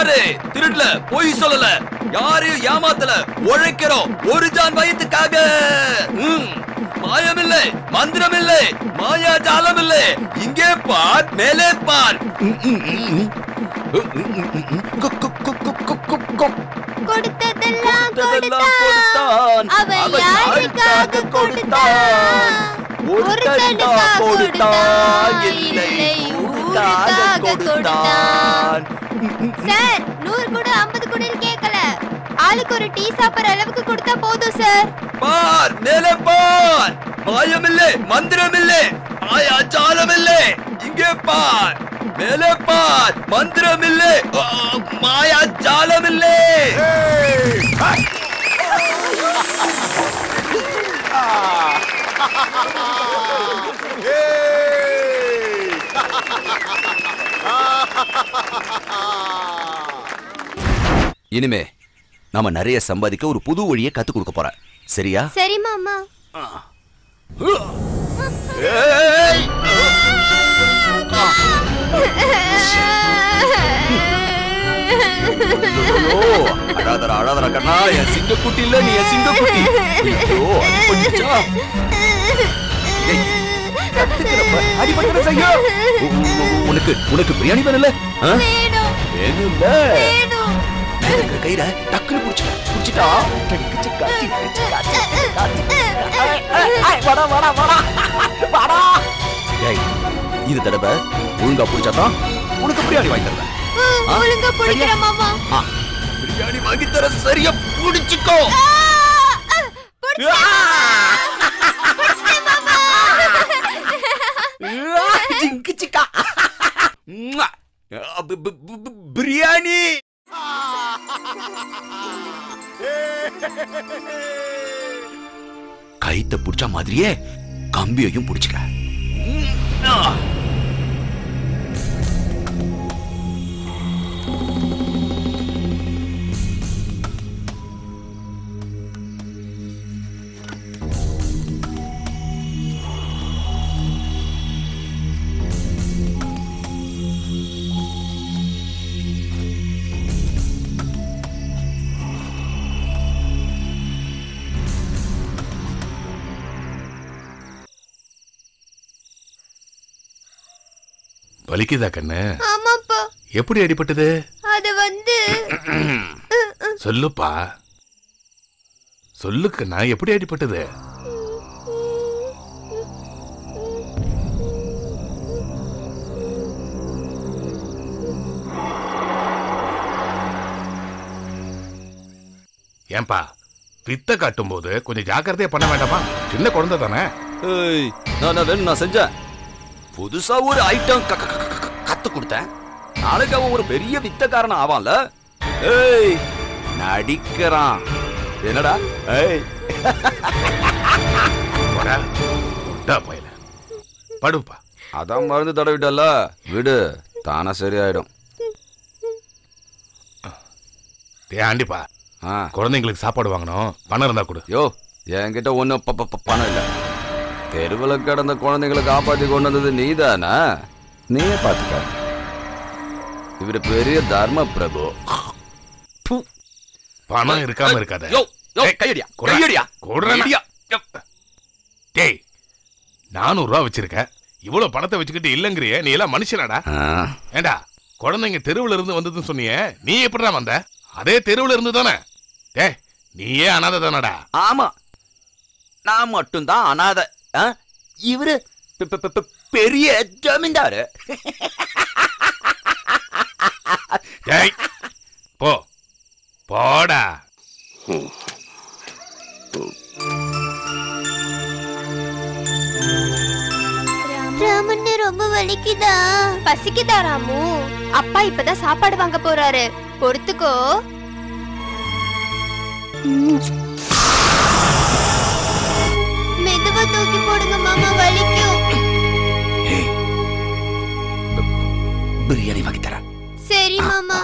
பாரு, திருடல, பொய் சொல்லல, யாரையும் ஏமாத்தல, உழைக்கிறோம் ஒரு ஜான் வயிற்றுக்காக. மாயமில்லை, மந்திரமில்லை, மாயாஜாலமில்லை. இங்கே பார், மேலே பார். கொடுத்ததெல்லாம் கொடுத்தான், அவன் யாருக்காக கொடுத்தான்? ஒருத்தனுக்காக கொடுத்தான், இல்லை ஊருக்காக கொடுத்தான். சார், 100 கூட 50 கூட கேட்கல, ஆளுக்கு ஒரு டீ சாப்பிடுற அளவுக்கு கொடுத்தா போதும் சார். பார், மேலே பார். மாயமில்லை, மந்திரமில்லை, மாயாஜாலமில்லை. இங்கே பார், மேலே பார். மந்திரமில்லை, மாயாஜாலமில்லை. இனிமே நாம நிறைய சம்பாதிக்க ஒரு புது வழியை கத்து கொடுக்க போறேன். சரியா? சரி மாமா. அழாதரா அழாதரா கண்ணா, என் சிங்கக்குட்டி இல்ல, நீ என் சிங்கக்குட்டி. உனக்கு உனக்கு பிரியாணி வேணும்ல? வேணும்ல? கயிற டக்குனு புடிச்சிட்டா. இது தடவை ஒழுங்கா புடிச்சாதான் உனக்கு பிரியாணி வாங்கி தருவேன். ஒழுங்கா புடிக்கிற மாமா. பிரியாணி வாங்கி தர, சரியா புடிச்சுக்கோ. பிரியாணி கைத்த புடிச்ச மாதிரியே கம்பியையும் புடிச்சுக்க. வலிக்குதா கண்ணு? ஆமாப்பா. எப்படி அடிபட்டது? அது வந்து சொல்லுப்பா, சொல்லு கண்ணா, எப்படி அடிபட்டது? ஏன்பா, வித்த காட்டும் போது கொஞ்சம் ஜாக்கிரதையா பண்ண வேண்டாமா? சின்ன குழந்தை தானே. நான் வேணும், நான் செஞ்சேன். புதுசா ஒரு ஐட்டம் கத்து கொடுத்தேன். நாளைக்கு அவன் ஒரு பெரிய வித்தக்காரன் ஆவான்ல. ஏய், நடிக்கிறான். என்னடா? ஏய், படுப்பா. அதான் மருந்து தடவிட்டல்ல, விடு, தானா சரியாயிடும். ஆண்டிப்பா, குழந்தைங்களுக்கு சாப்பாடு வாங்கணும், பணம் இருந்தா கொடு. யோ, என்கிட்ட ஒன்னும் பணம் இல்ல. தெருவில் கிடந்த குழந்தைங்களை காப்பாத்தி கொண்டு வந்தது நீதானா? நீயே பாத்துக்க. இவரு பெரிய தர்ம பிரபு. பணம் இருக்காம இருக்காத. கையடியா கையடியா கையடியா. டேய், 400 ரூபா வச்சிருக்க, இவ்வளவு பணத்தை வச்சுக்கிட்டு இல்லங்கிறிய, நீ எல்லாம் மனுஷனாடா? ஏண்டா, குழந்தைங்க தெருவுல இருந்து வந்ததுன்னு சொன்னியே, நீ எப்படிதான் வந்த? அதே தெருவுல இருந்து தானே? டேய், நீயே அனாதை தானடா? ஆமா, நான் மட்டும்தான் அனாதை. இவரு பெரிய ஜமீன்தாரு. போ போடா. ராமண்ணே, ரொம்ப வலிக்குதா? பசிக்குதா ராமு? அப்பா இப்பதான் சாப்பாடு வாங்க போறாரு, பொறுத்துக்கோ. மெதுவா தூக்கி போடுங்க மாமா, வலிக்கும். பிரியாணி வாங்கி தர. சரி மாமா.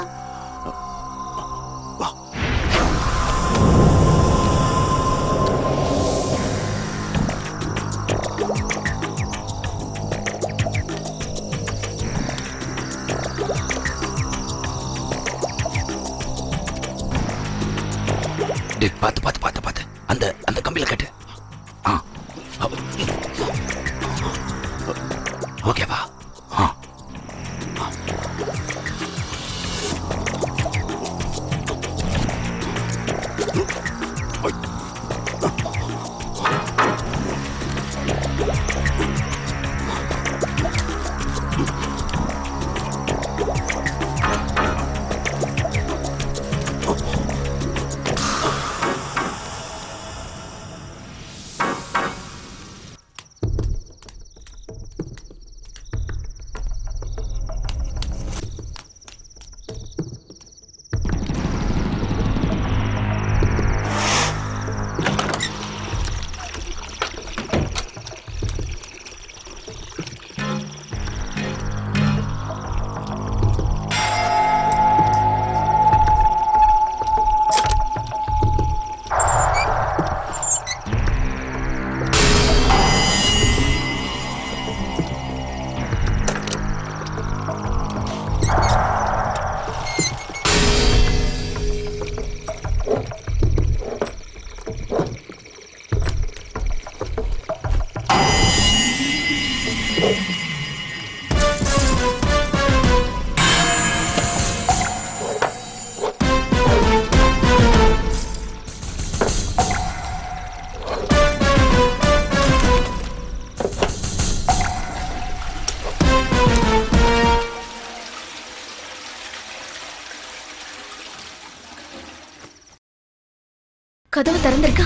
கதவு திறந்திருக்கா.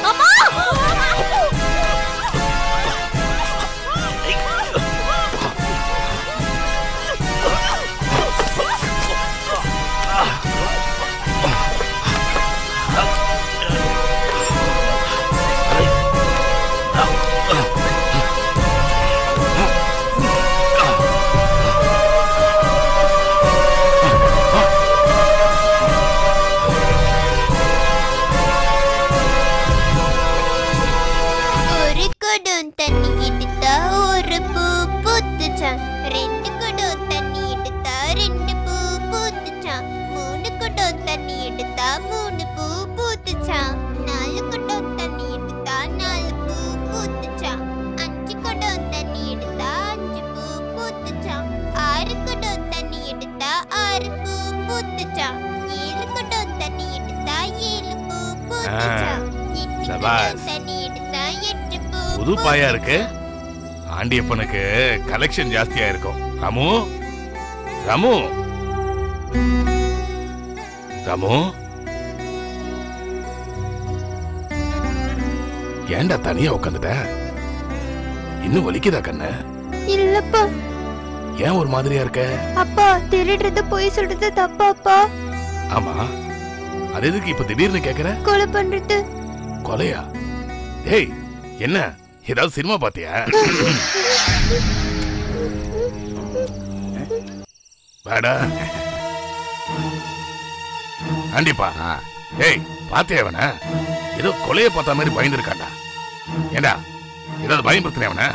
அம்மா புது பாயா இருக்கு. ஆண்டியப்பனுக்கு கலெக்ஷன் ஜாஸ்தியா இருக்கும். ராமு ராமு ராமு, ஏன்டா தனியா உட்காந்துட்ட? இன்னும் வலிக்குதா கண்ணு? இல்லப்பா. ஏன் ஒரு மாதிரியா இருக்க? அப்பா, திருடுறது போய் சொல்றது தப்பா அப்பா? ஆமா, அது எதுக்கு இப்ப திடீர்னு கேக்குற? கொலை பண்றது. கொலையா? ஏய், என்ன ஏதாவது சினிமா பாத்தியா? வாடா. ஆண்டிப்பா, ஏய் பாத்தியா அவன? ஏதோ கொலைய பார்த்த மாதிரி பயந்துருக்காண்டா. ஏண்டா ஏதாவது பயன்படுத்தின அவன?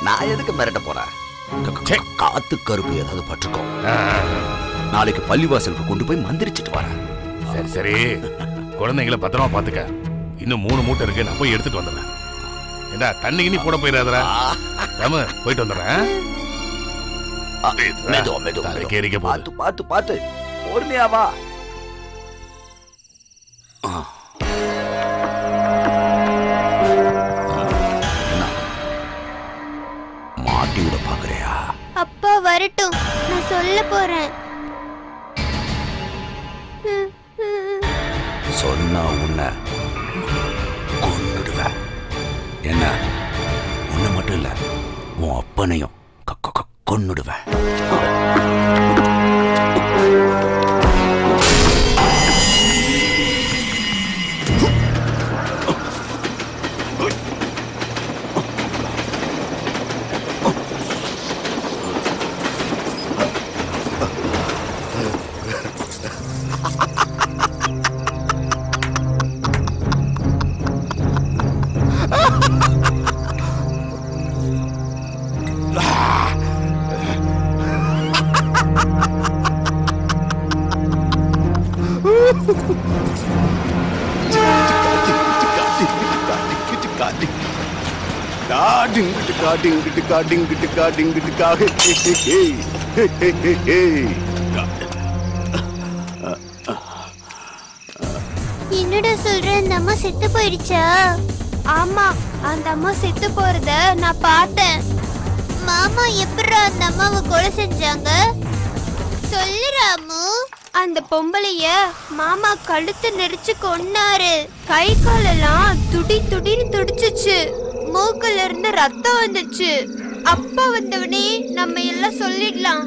நான் எதுக்கு மிரட்ட போறேன்? காத்து கருப்பு ஏதாவது பட்டுக்கும். நாளைக்கு பள்ளிவாசலுக்கு கொண்டு போய் மந்திரிச்சிட்டு வரேன். சரி சரி, குழந்தைங்களை பத்திரமா பாத்துக்க. இன்னும் 3 மூட்டை இருக்கு, நான் போய் எடுத்துட்டு வந்துடுறேன். ஏண்டா தண்ணி கிண்ணி போட போயிடாதடா. ராமு, போயிட்டு வந்துடுறேன். பாத்து பாத்து பாத்து, பொறுமையா வா. மாட்டி விட பாக்குறியா? அப்பா வரட்டும், நான் சொல்ல போறேன். சொன்னா உன்னை கொன்னுடுவேன். என்ன, உன்னை மட்டும் இல்ல, உன் அப்பனையும் கொன்னுடுவேன். என்னடா சொல்ற? அந்த அம்மா செத்து போயிடுச்சா? ஆமா, அந்த அம்மா செத்து போறத நான் பார்த்தேன். மாமா எப்படிடா அந்த அம்மாவை கொலை செஞ்சாங்க? சொல்லு ராமு. அந்த பொம்பளைய மாமா கழுத்து நெரிச்சு கொன்னாரு. கை காலெல்லாம் துடி துடின்னு துடிச்சுச்சு. மூக்குல இருந்து ரத்தம் வந்துச்சு. அப்பா வந்தவனே நம்ம எல்லாம் சொல்லிடலாம்.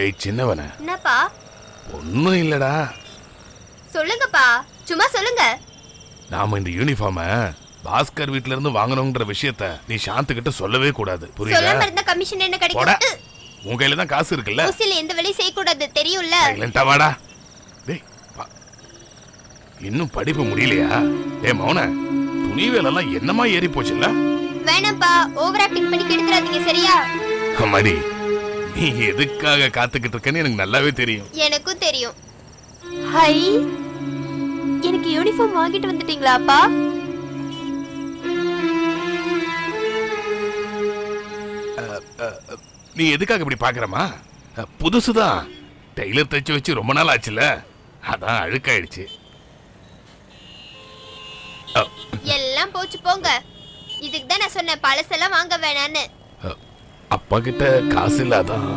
டேய் சின்னவன, என்னப்பா? ஒண்ணும் இல்லடா. சொல்லுங்கப்பா, சும்மா சொல்லுங்க. நாம இந்த யூனிஃபார்ம பாஸ்கர் வீட்ல இருந்து வாங்கணும்ன்ற விஷயத்த நீ சாந்தி கிட்ட சொல்லவே கூடாது, புரியுதா? சொல்லாம இருந்தா கமிஷன் என்ன கிடைக்கும்? உன் கையில தான் காசு இருக்குல்ல. உசில எந்த வேலையும் செய்ய கூடாது, தெரியும்ல? சைலண்டா வாடா. டேய் இன்னும் படிப்பு முடியலையா? டேய் மௌன, துணி வேலைலாம் என்னமா ஏறி போச்சுல்ல? வேணாம்ப்பா, ஓவர் ஆக்டிங் பண்ணி கெடுத்துறாதீங்க, சரியா? அம்மாடி, நீ எதுக்காக காத்துக்கிட்டு இருக்கன்னு எனக்கு நல்லாவே தெரியும். எனக்கும் தெரியும். ஹை, எனக்கு யூனிஃபார்ம் வாங்கிட்டு வந்துட்டீங்களா அப்பா? நீ எதுக்காக இப்படி பாக்குறமா? புதுசுதான், டெய்லர் தைச்சு வச்சு ரொம்ப நாள் ஆச்சுல, அதான் அழுக்காயிடுச்சு. எல்லாம் போச்சு போங்க. இதுக்கு தான் நான் சொன்னேன் பழசெல்லாம் வாங்க வேணான்னு. அப்பா கிட்ட காசு இல்லாதான்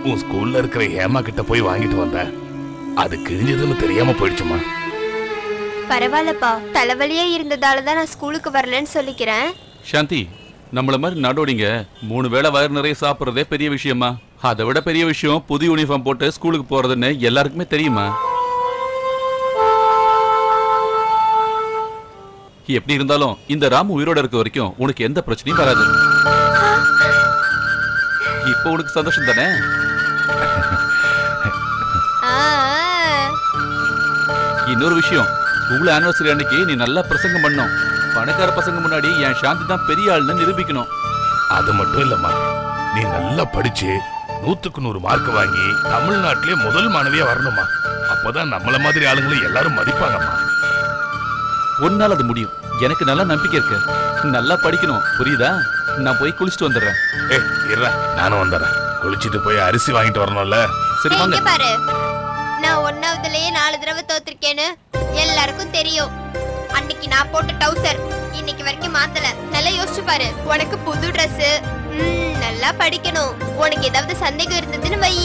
உன் ஸ்கூல்ல இருக்கிற ஹேமா கிட்ட போய் வாங்கிட்டு வந்த. அது கிழிஞ்சதுன்னு தெரியாம போயிடுச்சுமா. பரவாயில்லப்பா, தலைவலியே இருந்ததால தான் நான் ஸ்கூலுக்கு வரலன்னு சொல்லிக்கிறேன். சாந்தி, நம்மள மாதிரி நடோடிங்க 3 வேளை வயிறு நிறைய சாப்பிட்றதே பெரிய விஷயமா? அதை விட பெரிய விஷயம் புது யூனிஃபார்ம் போட்டு ஸ்கூலுக்கு போறதுன்னு எல்லாருக்குமே தெரியுமா? எப்படி இருந்தாலும் இந்த ராமு உயிரோட இருக்க வரைக்கும் உனக்கு எந்த பிரச்சனையும் வராது. இப்போ உனக்கு சந்தோஷம் தானே? இன்னொரு விஷயம், ஸ்கூல் ஆனிவர்சரி அன்னைக்கு நீ நல்லா பிரசங்கம் பண்ணணும். பணக்கார பசங்க முன்னாடி என் சாந்தி தான் பெரிய ஆள்னு நிரூபிக்கணும். அது மட்டும் இல்லம்மா, நீ நல்லா படிச்சு 100க்கு 100 மார்க் வாங்கி தமிழ்நாட்டிலே முதல் மாணவியா வரணுமா. அப்பதான் நம்மள மாதிரி ஆளுங்களை எல்லாரும் மதிப்பாங்கம்மா. ஒன்னால அது முடியும், எனக்கு நல்ல நம்பிக்கை இருக்கு. நல்லா படிக்கணும், புரியுதா? நான் போய் குளிச்சுட்டு வந்துடுறேன். இருடா, நானும் வந்துடுறேன். குளிச்சுட்டு போய் அரிசி வாங்கிட்டு வரணும்ல. சரி வாங்க. பாரு, நான் 1வதுலயே 4 தடவை தோத்துருக்கேன்னு எல்லாருக்கும் தெரியும். அன்னைக்கு நான் போட்ட டவுசர் இன்னைக்கு வரைக்கும் மாத்தல. நல்லா யோசிச்சு பாரு. உனக்கு புது Dress, நல்லா படிக்கணும். உனக்கு ஏதாவது சந்தேகம் இருந்ததுன்னு வை,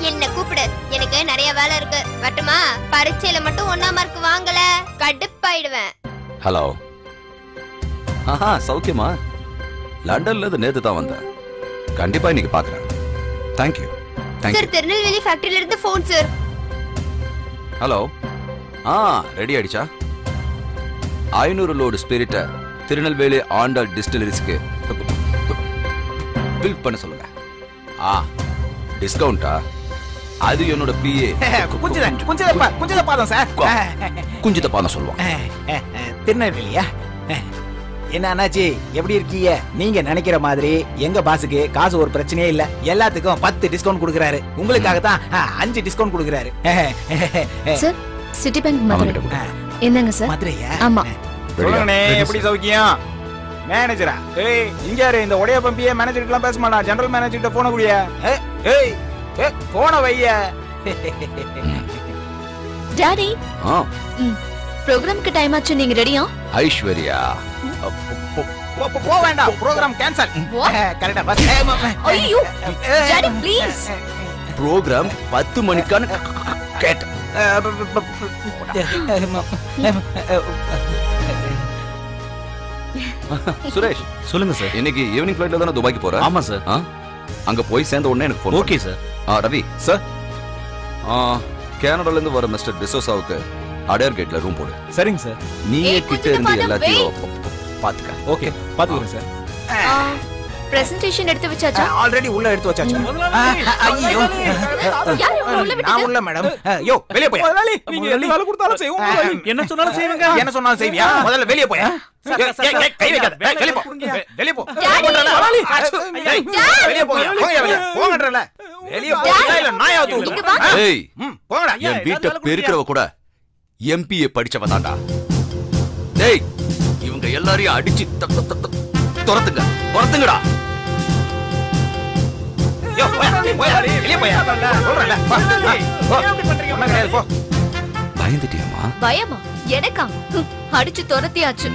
என்ன கூப்பிடு. எனக்கு நிறைய வேலை இருக்கு. வரட்டுமா? பரீட்சையில மட்டும் 1ஆம் மார்க் வாங்கல கடுப்பாயிடுவேன். ஹலோ. ஆஹா, சௌக்கியமா? லண்டன்ல இருந்து நேத்து தான் வந்தேன். கண்டிப்பா இன்னைக்கு பாக்குறேன். Thank you. சார், திருநெல்வேலி ஃபேக்டரியில இருந்து ஃபோன் சார். ஹலோ. ரெடி ஆயிடுச்சா? 500 லோடு ஸ்பிரிட்ட திருநெல்வேலி ஆண்டாள் டிஸ்டிலரிஸ்க்கு பில் பண்ண சொல்லுங்க. டிஸ்கவுண்டா? அது என்னோட பிஏ குஞ்சித பாதம் சார். குஞ்சித பாதம் சொல்லுவான். திருநெல்வேலியா? என்ன அண்ணாச்சி, எப்படி இருக்கீங்க? நீங்க நினைக்கிற மாதிரி எங்க பாஸுக்கு காசு ஒரு பிரச்சனையே இல்ல. எல்லாத்துக்கும் 10 டிஸ்கவுண்ட் கொடுக்கறாரு. உங்களுக்காக தான் 5 டிஸ்கவுண்ட் கொடுக்கறாரு. Sir, city bank Madurai. என்னங்க சார்? மதுரையா? ஆமா. சொல்லுங்கண்ணே, எப்படி சௌக்கியம்? மேனேஜரா? இங்க யாரு? இந்த உடைய பம்பியே மேனேஜர்கிட்ட பேச மாட்டா. ஜெனரல் மேனேஜர்கிட்ட போன குடியா? போன வைய. டாடி, ப்ரோகிராம்க்கு டைம் ஆச்சு, நீங்க ரெடியா? ஐஸ்வர்யா, போ வேண்டாம், ப்ரோகிராம் கேன்சல். கரெக்ட்டா பஸ். ஐயோ டாடி ப்ளீஸ். ப்ரோகிராம் 10 மணிக்கான கேட். சுரேஷ், சொல்லுங்க சார். இன்னைக்கு ஈவினிங் ஃளைட்ல தான துபாய்க்கு போற? ஆமா சார். அங்க போய் சேர்ந்த உடனே எனக்கு phone. Okay sir. Ravi sir, கனடால இருந்து வர மிஸ்டர் டிசோசாவுக்கு அடையார் கேட்ல ரூம் போடு. சரிங்க சார். நீயே கிட்ட இருந்து எல்லாத்தையும் பாத்துக்க. ஓகே, பாத்துக்கிறேன் சார். பிரசன்டேஷன் எடுத்து வச்சாச்சா? ஆல்ரெடி உள்ள எடுத்து வச்சாச்சு. ஐயோ, யார் உள்ள விட்டது? நான் உள்ள மேடம். யோ, வெளிய போய். முதலாளி, நீங்க எந்த வேலை கொடுத்தாலும் செய்வோம். என்ன சொன்னாலும் செய்வீங்க. என்ன சொன்னாலும் செய்வியா? முதல்ல வெளிய போய். கை வைக்காத. வெளிய போ. வெளிய போ. முதலாளி, வெளிய போங்க. போங்க வெளிய. போங்கன்றல. வெளிய போங்க இல்ல நாயாவது ஊத்து. ஏய், போங்கடா. என் வீட்டை பெருக்கிறவ கூட எம்பிஏ படிச்சவ தான்டா. டேய், இவங்க எல்லாரையும் அடிச்சு துரத்துங்க. துரத்துங்கடா. யோ, போய் வெளிய போய். சொல்றல. போ. பயந்துட்டியம்மா? பயமா? எனக்கா? அடிச்சு துரத்தியாச்சு.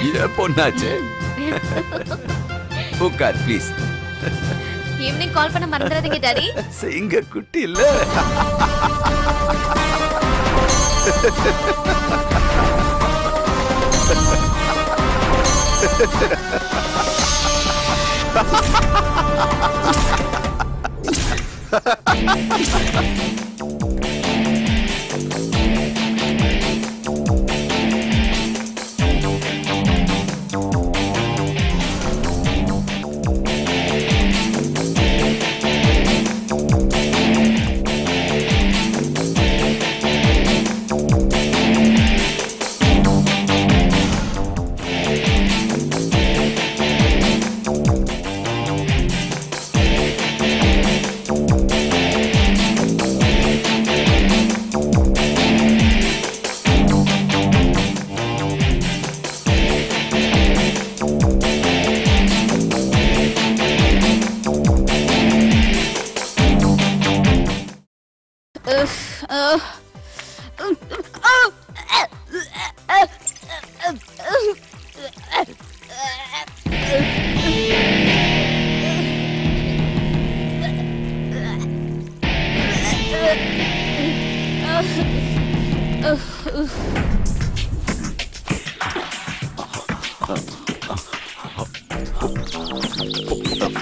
ஏன் பொண்ணாச்சு? உட்கார் ப்ளீஸ். ஈவினிங் கால் பண்ண மறந்துடாதீங்க டாடி. சிங்க குட்டி இல்ல.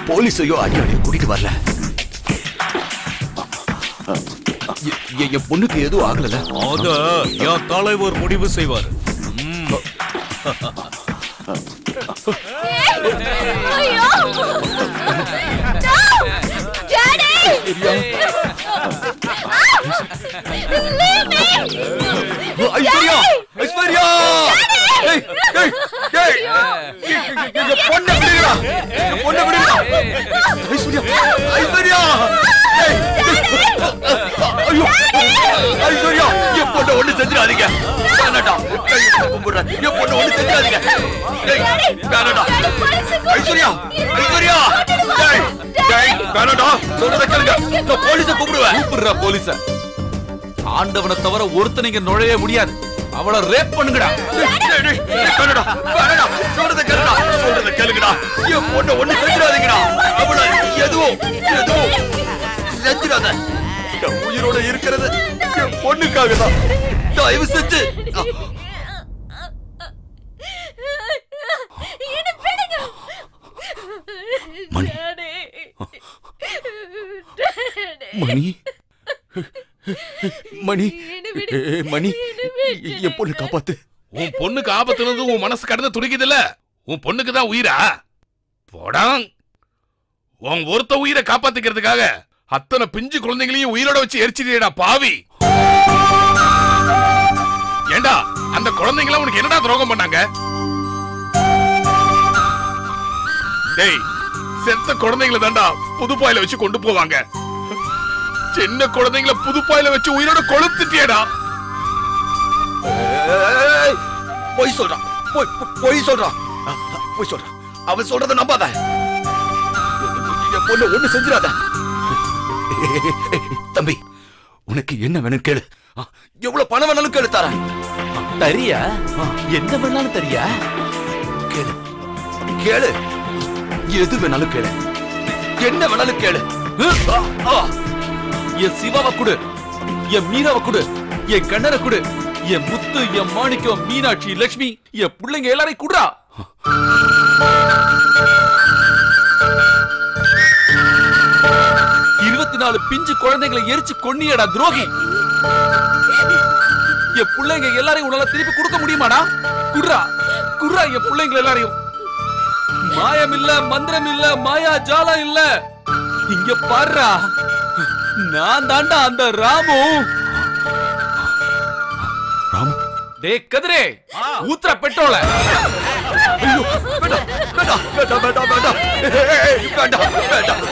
போலீஸையோ அடி அடி கூட்டிட்டு வரல. என் பொண்ணுக்கு எதுவும் ஆகல. அத என் தலைவர் முடிவு செய்வார். ஐஸ்வர்யா, ஐஸ்வர்யா, பொண்ணு விடுங்கடா, பொண்ணு விடுங்கடா. ஐஸ்வர்யா, ஐஸ்வர்யா, ஐயோ, ஐஸ்வர்யா, என் பொண்ணை ஒண்ணு செஞ்சிடாதீங்க. வேணாடா, கும்பிடுறேன், என் பொண்ணை ஒண்ணு செஞ்சிடாதீங்க. வேணாடா, ஐஸ்வர்யா, ஐஸ்வர்யா, வேணாடா, சொல்றத கேளுங்க. நான் போலீஸை கூப்பிடுவேன். கூப்பிடுறா போலீஸ. ஆண்டவனை தவிர ஒருத்தனைங்க நுழைய முடியாது. அவளை ரேப் பண்ணுங்கடா. வேணாடா, வேணாடா, சொல்றத கேளுடா, சொல்றத கேளுங்கடா. என் பொண்ணை ஒண்ணு செஞ்சிடாதீங்கடா. அவளை எதுவும் செஞ்சிடாத. என் உயிரோட இருக்கிறது என் பொண்ணுக்காக தான். தயவு செஞ்சு மணி, மணி, மணி, மணி, என் பொண்ணு காப்பாத்து. உன் பொண்ணுக்கு ஆபத்துனது உன் மனசு கடந்து துடிக்குதுல்ல, உன் பொண்ணுக்கு தான் உயிரா? போடாங். உன் ஒருத்த உயிரை காப்பாத்திக்கிறதுக்காக அத்தனை பிஞ்சு குழந்தைகளையும் உயிரோட வச்சு எரிச்சிட்டேடா பாவி. ஏண்டா அந்த குழந்தைங்கள உனக்கு என்னடா துரோகம் பண்ணாங்க? டேய், செத்த குழந்தைங்களை தாண்டா புதுப்பாயில வச்சு கொண்டு போவாங்க. சின்ன குழந்தைங்களை புதுப்பாயில வச்சு உயிரோட கொளுத்துட்டியடா. பொய் சொல்றான், பொய் சொல்றான், பொய் சொல்றான். அவன் சொல்றத நம்பாத. என் பொண்ணு ஒண்ணு செஞ்சிடாத. தம்பி, உனக்கு என்ன வேணும் கேளு. எவ்வளவு பணம் வேணாலும் கேளு, தரேன். தரியா? என்ன வேணாலும் தரியா? கேளு, கேளு, எது வேணாலும் கேளு, என்ன வேணாலும் கேளு. என் சிவாவை கொடு, என் மீனாவை கொடு, என் கண்ணரை கொடு, என் முத்து, என் மாணிக்கம், மீனாட்சி, லட்சுமி, என் பிள்ளைங்க எல்லாரையும் குடுறா. 24 பிஞ்சு குழந்தைகளை எரிச்சு கொன்னியடா துரோகி. என் பிள்ளைங்க எல்லாரையும் உன்னால திருப்பி கொடுக்க முடியுமாடா? குடுறா, குடுறா என் பிள்ளைங்க எல்லாரையும். மாயம் இல்ல, மந்திரம் இல்ல, மாயா ஜாலம் இல்ல. இங்க பாருடா, நான் தாண்டா அந்த ராமு. ராமு, டேய் கதிரே, ஊத்ரா பெட்ரோல.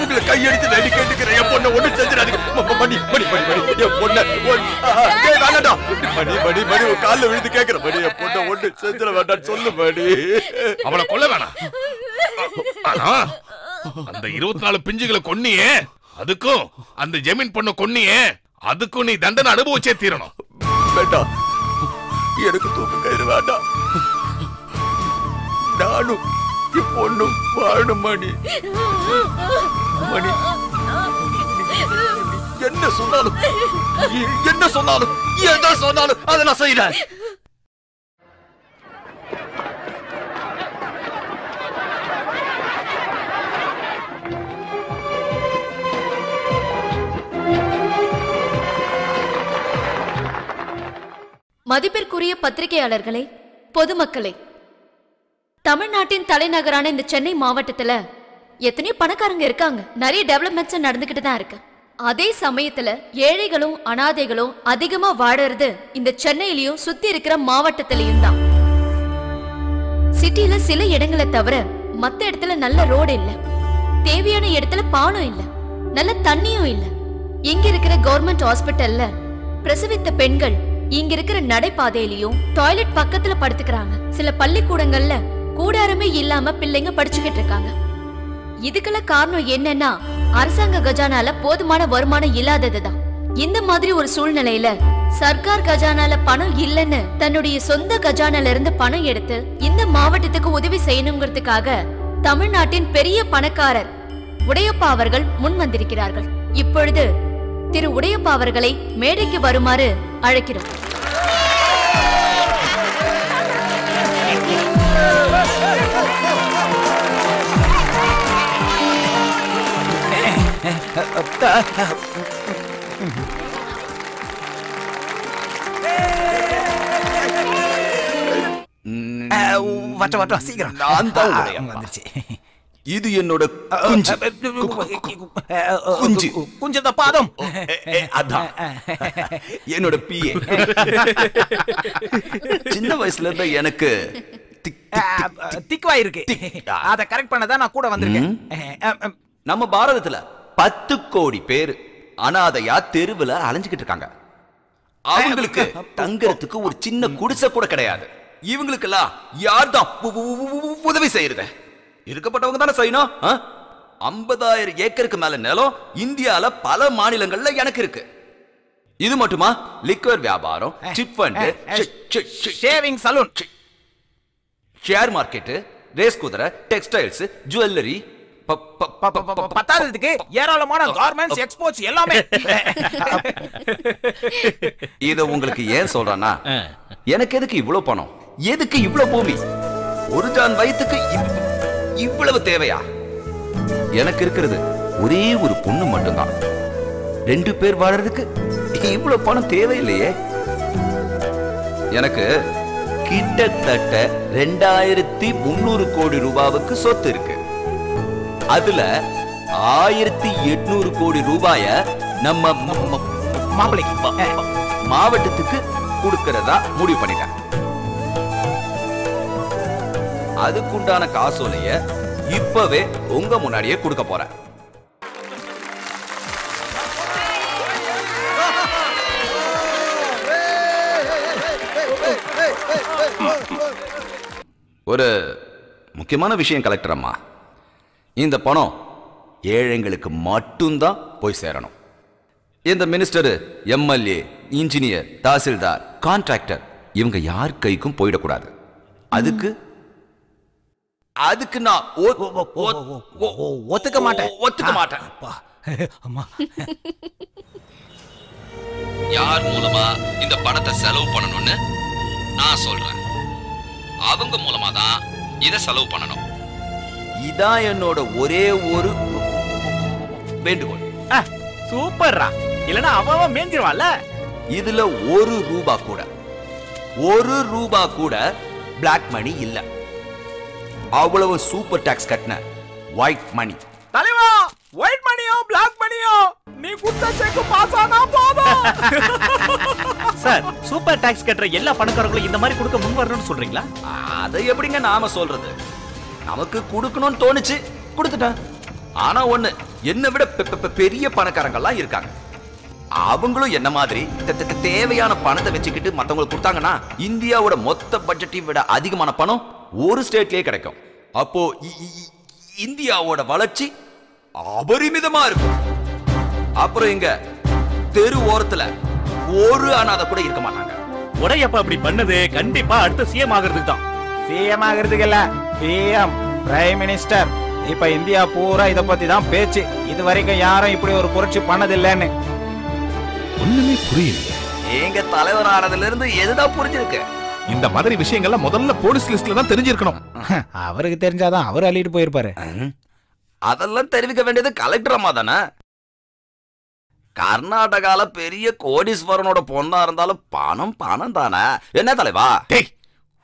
உங்களை கையெடுத்து வேண்டி கேட்டுக்கிறேன். என் பொண்ணை ஒண்ணு செஞ்சிடாதீங்க. மணி, மணி, மணி, மணி, என் பொண்ணை வேண்டாம். மணி, மணி, மணி, உன் காலில் விழுந்து கேட்கிறேன். மணி, என் பொண்ணை ஒண்ணு செஞ்சிட வேண்டாம், சொல்லு மணி. அவளை கொல்ல வேணாம். ஆனா அந்த 24 பிஞ்சுகளை கொன்னியே, அதுக்கும் அந்த ஜமீன் பொண்ணை கொன்னியே, அதுக்கும் நீ தண்டனை அனுபவிச்சே தீரணும். வேண்டாம், எனக்கு தூக்க கயிறு வேண்டாம். நானும் என் பொண்ணும் வாழணும். மணி, மணி, என்ன சொன்னாலும், என்ன சொன்னாலும், எதை சொன்னாலும் அதை நான் செய்யறேன். மதிப்பிற்குரிய பத்திரிகையாளர்களே, பொதுமக்களே, தமிழ்நாட்டின் தலைநகரான இந்த சென்னை மாவட்டத்துல எத்தனையோ பணக்காரங்க இருக்காங்க. நிறைய டெவலப்மெண்ட்ஸ் நடந்துகிட்டு தான் இருக்கு. அதே சமயத்துல ஏழைகளும் அனாதைகளும் அதிகமா வாழறது இந்த சென்னையிலயும் சுத்தி இருக்கிற மாவட்டத்திலயும் தான். சிட்டில சில இடங்களை தவிர மத்த இடத்துல நல்ல ரோடு இல்ல, தேவையான இடத்துல பாலம் இல்ல, நல்ல தண்ணியும் இல்ல. இங்க இருக்கிற கவர்மெண்ட் ஹாஸ்பிட்டல்ல பிரசவித்த பெண்கள் இங்க இருக்கிற நடைபாதையிலயும் டாய்லெட் பக்கத்துல படுத்துக்கிறாங்க. சில பள்ளிக்கூடங்கள்ல கூடாரமே இல்லாம பிள்ளைங்க படிச்சுக்கிட்டு இருக்காங்க. இதுக்கெல்லாம் காரணம் என்னன்னா அரசாங்க கஜானால போதுமான வருமானம் இல்லாததுதான். இந்த மாதிரி ஒரு சூழ்நிலையில சர்க்கார் கஜானால பணம் இல்லைன்னு தன்னுடைய சொந்த கஜானால இருந்து பணம் எடுத்து இந்த மாவட்டத்துக்கு உதவி செய்யணுங்கிறதுக்காக தமிழ்நாட்டின் பெரிய பணக்காரர் உடையப்பா அவர்கள் முன் வந்திருக்கிறார்கள். இப்பொழுது திரு உடையப்பா அவர்களை மேடைக்கு வருமாறு அழைக்கிறோம். சீக்கிரம் நான் தான் உடையப்பா. இது என்னோட குஞ்சு. குஞ்சு குஞ்சத பாதம். அதான் என்னோட பிஏ. சின்ன வயசுல இருந்த எனக்கு திக்வா இருக்கு. அத கரெக்ட் பண்ணதான் நான் கூட வந்திருக்கேன். நம்ம பாரதத்துல 10 கோடி பேர் அனாதையா தெருவுல அலைஞ்சுக்கிட்டு இருக்காங்க. அவங்களுக்கு தங்கறதுக்கு ஒரு சின்ன குடிசை கூட கிடையாது. இவங்களுக்கெல்லாம் யார் தான் உதவி செய்யறது? இருக்கப்பட்டவங்க தானே செய்யணும். 50,000 ஏக்கருக்கு மேல நிலம் இந்தியால பல மாநிலங்கள்ல எனக்கு இருக்கு. இது மட்டுமா? லிக்வர் வியாபாரம், chit fund, shaving saloon, share market, race குதிரை, டெக்ஸ்டைல்ஸ், ஜுவல்லரி, பத்தாததுக்கு ஏராளமான கார்மெண்ட்ஸ், எக்ஸ்போர்ட்ஸ் எல்லாமே. இத உங்களுக்கு ஏன் சொல்றேன்னா, எனக்கு எதுக்கு இவ்வளவு பணம், எதுக்கு இவ்வளவு பூமி, ஒரு ஜான் வயிற்றுக்கு இவ்வளவு தேவையா? எனக்கு இருக்கிறது ஒரே ஒரு பொண்ணு மட்டும்தான். 2 பேர் வாழறதுக்கு இவ்வளவு பணம் தேவையில்லையே. எனக்கு கிட்டத்தட்ட 2300 கோடி ரூபாவுக்கு சொத்து இருக்கு. அதுல 1800 கோடி ரூபாய நம்ம மாவட்டத்துக்கு கொடுக்கறதா முடிவு பண்ணிட்டேன். அதுக்குண்டான காசோலைய இப்பவே உங்க முன்னாடியே கொடுக்க போறேன். ஒரு முக்கியமான விஷயம் கலெக்டர் அம்மா, இந்த பணம் ஏழைங்களுக்கு மட்டும்தான் போய் சேரணும். இந்த minister, MLA, engineer, tahsildar, contractor இவங்க யார் கைக்கும் போயிடக்கூடாது. அதுக்கு நான் ஒத்துக்க மாட்டேன். யார் மூலமா இந்த பணத்தை செலவு பண்ணணும்னு நான் சொல்றேன், அவங்க மூலமா தான் இத செலவு பண்ணணும். இதான் என்னோட ஒரே ஒரு வேண்டுகோள். சூப்பர்ரா, இல்லனா அவன் மேஞ்சிருவான்ல. இதுல ஒரு ரூபா கூட பிளாக் மணி இல்ல. அவ்வளவு சூப்பர் டாக்ஸ் கட்டின ஒயிட் மணி. தலைவா, ஒயிட் மணியோ பிளாக் மணியோ நீ குத்த செக் பாஸ் ஆனா போதும். சார், சூப்பர் டாக்ஸ் கட்டுற எல்லா பணக்காரங்களும் இந்த மாதிரி கொடுக்க முன் வரணும்னு சொல்றீங்களா? அதை எப்படிங்க நாம சொல்றது? நமக்கு கொடுக்கணும்னு தோணுச்சு, கொடுத்துட்டேன். ஆனா ஒண்ணு, என்ன விட பெரிய பணக்காரங்கள்லாம் இருக்காங்க. அவங்களும் என்ன மாதிரி தேவையான பணத்தை வச்சுக்கிட்டு மத்தவங்களுக்கு கொடுத்தாங்கன்னா இந்தியாவோட மொத்த பட்ஜெட்டை விட அதிகமான பணம் ஒரு ஸ்டேட்லயே கிடைக்கும். அப்போ இந்தியாவோட வளர்ச்சி அபரிமிதமா இருக்கும். அப்புறம் இங்க தெரு ஓரத்துல ஒரு அனாதை கூட இருக்க மாட்டாங்க. உடையப்பா அப்படி பண்ணது கண்டிப்பா அடுத்த சிஎம் ஆகிறதுக்கு தான். சிஎம் ஆகிறதுக்கு இல்ல, பிஎம், பிரைம் மினிஸ்டர். இப்ப இந்தியா பூரா இத பத்தி தான் பேச்சு. இது வரைக்கும் யாரும் இப்படி ஒரு புரட்சி பண்ணதில்லைன்னு. ஒண்ணுமே புரியல. எங்க தலைவர் ஆனதுல இருந்து எதுதான் புரிஞ்சிருக்கு? இந்த மாதிரி விஷயங்கள்லாம் முதல்ல போலீஸ் லிஸ்ட்ல தான் தெரிஞ்சிருக்கணும். அவருக்கு தெரிஞ்சாதான் அவர் அள்ளிட்டு போயிருப்பாரு. அதெல்லாம் தெரிவிக்க வேண்டியது கலெக்டர் அம்மா தானே. கர்நாடகால பெரிய கோடீஸ்வரனோட பொண்ணா இருந்தாலும் பணம் பணம் தானே. என்ன தலைவா? டேய்,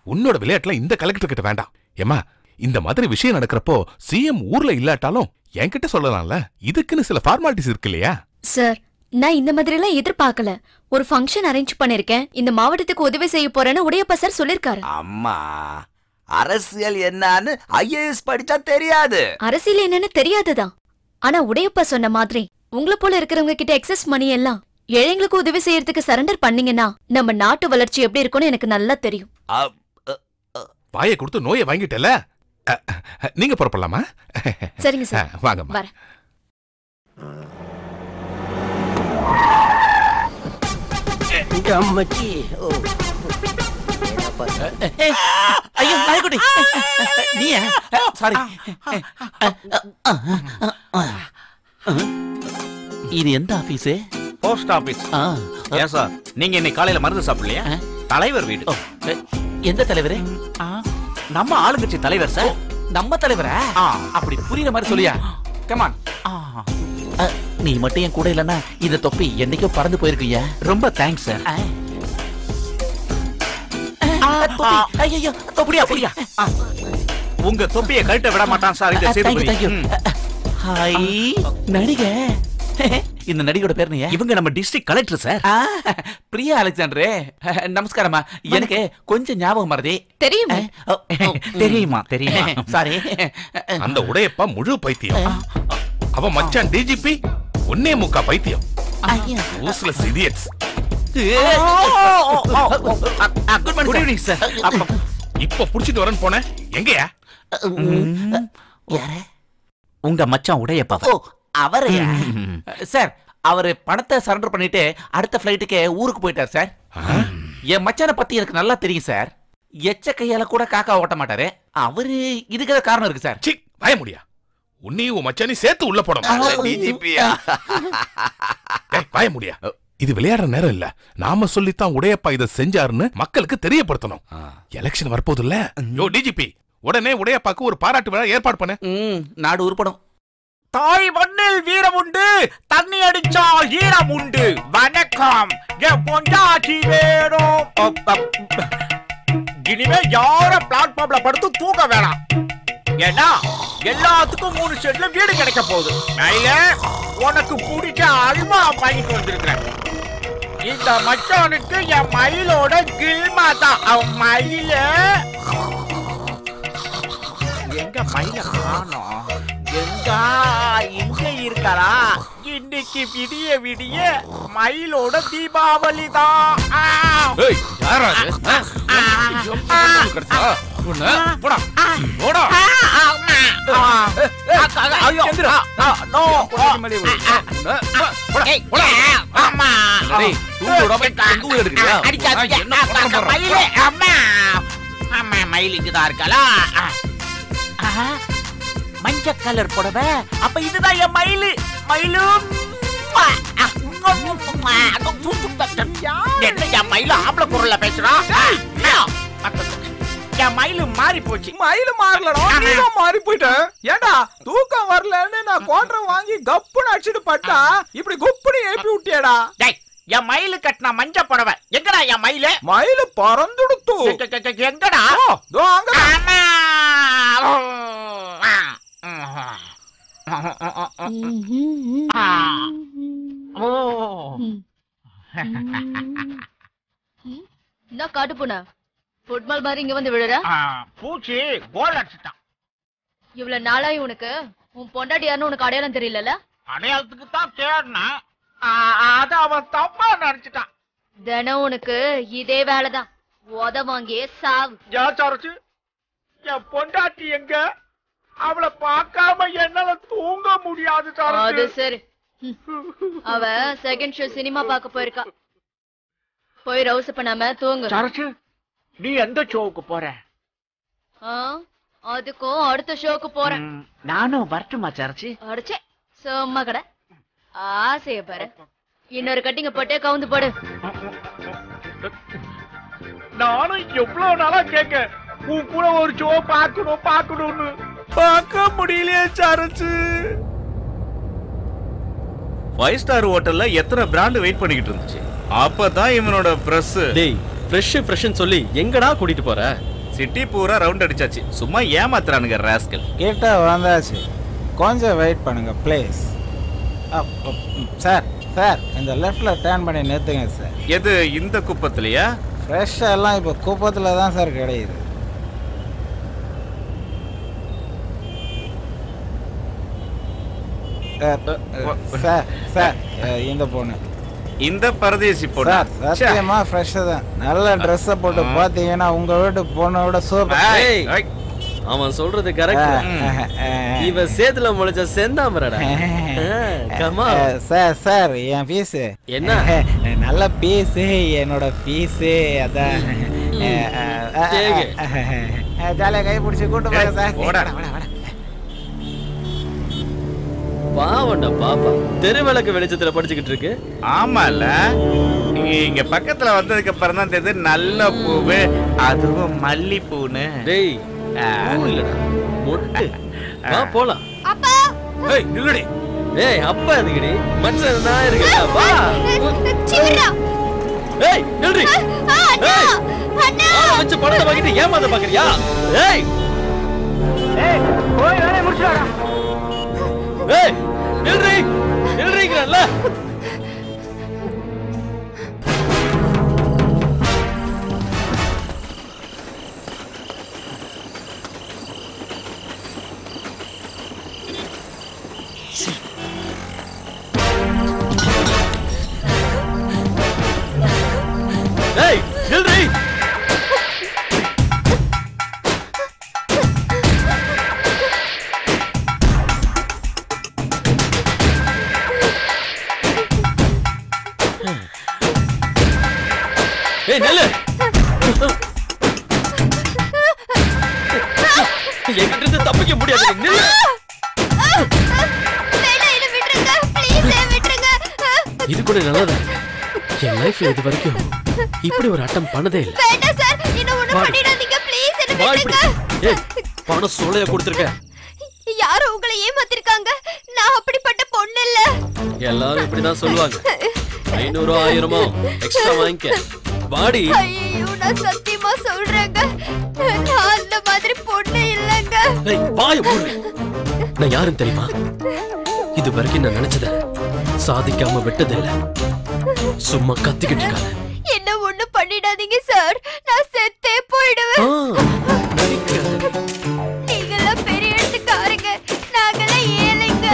உன்னோட விளையாட்டுல இந்த கலெக்டர் கிட்ட வேண்டாம். ஏமா, இந்த மாதிரி விஷயம் நடக்கிறப்போ சிஎம் ஊர்ல இல்லாட்டாலும் என்கிட்ட சொல்லலாம்ல. இதுக்குன்னு சில ஃபார்மாலிட்டிஸ் இருக்கு இல்லையா? சார், நான் இந்த மாதிரி எல்லாம் எதிர்பார்க்கல. ஒரு ஃபங்க்ஷன் அரேஞ்ச் பண்ணிருக்கேன், இந்த மாவட்டத்துக்கு உதவி செய்ய போறேன்னு உடையப்பா சார் சொல்லிருக்காரு. அம்மா, அரசியல் என்னன்னு ஐஏஎஸ் படிச்சா தெரியாது. அரசியல் என்னன்னு தெரியாதுதான். ஆனா உடையப்பா சொன்ன மாதிரி உங்களை போல இருக்கிறவங்க கிட்ட எக்ஸஸ் மணி எல்லாம் ஏழைங்களுக்கு உதவி செய்யறதுக்கு சரண்டர் பண்ணீங்கன்னா நம்ம நாட்டு வளர்ச்சி எப்படி இருக்கும்னு எனக்கு நல்லா தெரியும். வாயை கொடுத்து நோயை வாங்கிட்டல. நீங்க புறப்படலாமா? சரிங்க சார், வாங்க வரேன். அம்மாச்சி. ஐயோ நாய்க்குட்டி, நீயா? சாரி. இது எந்த ஆபீஸ்? Post office. ஏன் சார், நீங்க இன்னைக்கு காலையில மருந்து சாப்பிடலையா? தலைவர் வீடு. எந்த தலைவர்? நம்ம ஆளுங்கட்சி தலைவர் சார். நம்ம தலைவரா? அப்படி புரியுற மாதிரி சொல்லியா. கமான். நீ மட்டும் என் கூட இல்லன்னா இந்த தொப்பி என்னைக்கோ பறந்து போயிருக்குயா. ரொம்ப தேங்க்ஸ் சார். ஐயோ, தொப்பியா புரியா? உங்க தொப்பியை கழட்ட விட மாட்டான் சார் இந்த சேதுபதி. ஹாய் நடிகை. இந்த நடிகையோட பேர் என்ன? இவங்க நம்ம district collector sir. Priya Alexander. நமஸ்காரமா. எனக்கு கொஞ்சம் ஞாபகம் மறதி. தெரியுமா? தெரியுமா? தெரியுமா? சாரி. அந்த உடையப்பா முழு பைத்தியம். அவன் மச்சான் டிஜிபி ஒன்னே முக்கா பைத்தியம். Useless idiots. Good evening sir. இப்ப புடிச்சிட்டு வரேன்னு போனேன். எங்கயா? யார? உங்க மச்சான் உடையப்பா. அவரே சார். அவரு பணத்தை சரண்டர் பண்ணிட்டு அடுத்த ஃபிளைட்டுக்கு ஊருக்கு போயிட்டார் சார். என் மச்சானை பத்தி எனக்கு நல்லா தெரியும் சார். எச்ச கையால கூட காக்கா ஓட்ட மாட்டாரு. அவரு இதுக்கு காரணம் இருக்கு சார். சி, வாய முடியா. உன்னையும் உன் மச்சானையும் சேர்த்து உள்ள போடும். டிஜிபியா? வாய முடியா. இது விளையாடுற நேரம் இல்ல. நாம சொல்லித்தான் உடையப்பா இதை செஞ்சாருன்னு மக்களுக்கு தெரியப்படுத்தணும். எலெக்ஷன் வரப்போது இல்ல. யோ டிஜிபி, உடனே உடையப்பாக்கு ஒரு பாராட்டு விழா ஏற்பாடு பண்ணு. நாடு உருப்படும். தாய் மண்ணில் வீரம் உண்டு, தண்ணி அடிச்சா ஈரம் உண்டு. வணக்கம், என் பொண்டாட்டி வேணும். இனிமே யார பிளாட்ஃபார்ம்ல படுத்து தூங்க வேணாம். ஏன்னா எல்லாத்துக்கும் 3 செட்ல வீடு கிடைக்க போகுது. உனக்கு பிடிச்ச அல்வா வாங்கிட்டு வந்திருக்கிறேன். இந்த மச்சானுக்கு என் மயிலோட கில்மா தான். அவன் மயில எங்க மயில காணோம். இங்க இருக்கா? இன்னைக்கு விடிய விடிய மயிலோட தீபாவளி தான். மயிலுக்குதான் இருக்காளா? மஞ்ச கலர் புடவை. அப்ப இதுதான் என் மயிலு. மயிலு என்ன என் மயிலு ஆம்பளை குரல்ல பேசுறான்? என் மயிலு மாறி போச்சு. மயிலு மாறலடா, நீதான் மாறி போயிட்ட. ஏண்டா தூக்கம் வரலன்னு நான் கோட்டரை வாங்கி கப்புன்னு அடிச்சுட்டு பட்டா இப்படி குப்புன்னு ஏப்பி விட்டியடா. என் மயிலு கட்டின மஞ்ச புடவை எங்கடா? என் மயிலு மயிலு பறந்துடுத்து. எங்கடா? நான் காட்டு போன ஃபுட்பால் மாதிரி இங்க வந்து விழுற. பூச்சி கோல் அடிச்சுட்டான். இவ்வளவு நாளாய் உனக்கு உன் பொண்டாட்டி யாருன்னு உனக்கு அடையாளம் தெரியல. அடையாளத்துக்கு தான் தேடினேன். அத அவன் தப்பா நினைச்சிட்டான். தினம் உனக்கு இதே வேலைதான். உத வாங்கியே சாவு. ஜாச்சாரச்சு, என் பொண்டாட்டி எங்க? அவளை பார்க்காம என்னால தூங்க முடியாது. அது சரி. அவ செகண்ட் ஷோ சினிமா பார்க்க போயிருக்கா. போய் ரவுஸ் பண்ணாம தூங்கு. சரச்சு, நீ எந்த ஷோவுக்கு போற? அதுக்கும் அடுத்த ஷோக்கு போறேன். நானும் வரட்டுமா சரச்சு? அடிச்சே சும்மா கடை ஆசைய பாரு. இன்னொரு கட்டிங்க போட்டே கவுந்து போடு. நானும் எவ்வளவு நாளா கேட்க, உன் கூட ஒரு ஷோ பார்க்கணும் பார்க்கணும்னு. பார்க்க முடியலையே சரச்சு. 5 ஸ்டார் ஹோட்டல்ல எத்தனை பிராண்ட் வெயிட் பண்ணிக்கிட்டு இருந்துச்சு. அப்பதான் இவனோட பிரஸ் டேய் ஃப்ரெஷ்னு சொல்லி எங்கடா கூட்டிட்டு போற? சிட்டி பூரா ரவுண்ட் அடிச்சாச்சு. சும்மா ஏமாத்துறானுங்க ராஸ்கல். கிட்ட வந்தாச்சு, கொஞ்சம் வெயிட் பண்ணுங்க ப்ளீஸ். சார் சார் இந்த லெஃப்ட்ல டர்ன் பண்ணி நிறுத்துங்க சார். எது இந்த குப்பத்திலையா? ஃப்ரெஷ் எல்லாம் இப்போ குப்பத்தில் தான் சார் கிடைக்குது. சார் சார் இந்த பொண்ணு, இந்த பரதேசி பொண்ணு சார் சத்தியமா ஃப்ரெஷ்ஷா தான். நல்ல ட்ரெஸ்ஸை போட்டு பார்த்தீங்கன்னா உங்க வீட்டு பொண்ணோட சூப்பர். அவன் சொல்றது கரெக்ட். இவ சேத்துல முளைச்ச செந்தாமரடா. கமா சார் சார் என் பீஸ் என்ன? நல்ல பீஸ், என்னோட பீஸ். அதான் ஜாலியா கை பிடிச்சி கூட்டு போங்க சார். பாவண்டா பாப்பா, தெருவிளக்கு வெளிச்சத்துல படிச்சுக்கிட்டு இருக்கு. ஆமால, இங்க பக்கத்துல வந்ததுக்கு அப்புறம் தான் தெரியுது நல்ல பூவு, அதுவும் மல்லிப்பூன்னு. டேய் இல்லடா மொட்டு. வா போலாம். அப்பா ஏய் நில்லுடி. ஏய் அப்பா எதுக்குடி? மச்சான் நான் இருக்கேன். வா. சிவரா. ஏய் நில்லுடி. அண்ணா அண்ணா வச்ச பணத்தை வாங்கிட்டு ஏமாத்த பாக்குறியா? ஏய் ஏய் போய் வேலைய முடிச்சுடா. ஏய் நில்றீங்கல்ல. ஏய் நில்றீ. ஏய் நெல்லு. என்கிட்ட இருந்து தப்பிக்க முடியாது. நில்லு. வேணா என்ன விட்டுருங்க ப்ளீஸ், விட்டுருங்க. இது கூட நல்லதா? என் லைஃப்ல இது வரைக்கும் இப்படி ஒரு அட்டம் பண்ணதே இல்ல. வேண்டாம் சார், என்ன ஒண்ணு பண்ணிடாதீங்க ப்ளீஸ், என்ன விட்டுருங்க. ஏய் பணம் சோளையா கொடுத்திருக்க. யாரோ உங்களை ஏமாத்திருக்காங்க. நான் அப்படிப்பட்ட பொண்ணு இல்ல. எல்லாரும் இப்படிதான் சொல்லுவாங்க. 500 1000 எக்ஸ்ட்ரா வாங்கிக்க. வாடி. ஐயோ நான் சத்தியமா சொல்றேங்க, நான் அந்த மாதிரி பொண்ணு இல்லங்க. ஏய் பாய மூடு. நான் யாரும் தெரியுமா? இது வரைக்கும் நான் நினைச்சத சாதிக்காம விட்டதில்ல. சும்மா கத்திக்கிட்டு இருக்காத. என்ன ஒண்ணு பண்ணிடாதீங்க சார், நான் செத்தே போயிடுவேன். நீங்களாம் பெரிய இடத்துக்காரங்க, நாங்களாம் ஏழைங்க.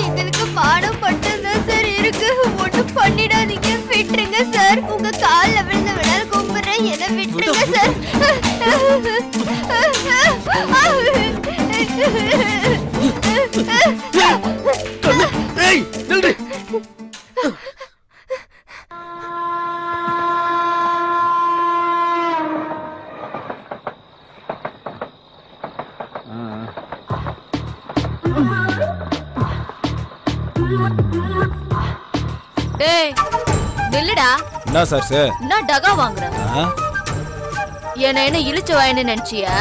எங்களுக்கு மானம் மட்டும்தான் சார் இருக்கு. ஒண்ணு பண்ணிடாதீங்க, விட்டுருங்க சார். உங்க கால்ல விழுந்து விடாது கூப்பிடுறேன், என்ன விட்டுருங்க சார். ஏய் நில்றி. டேய் நில்லுடா. என்ன சார் சார் நான் டகா வாங்குறேன். என்ன இழுச்ச வாயின்னு நினைச்சியா?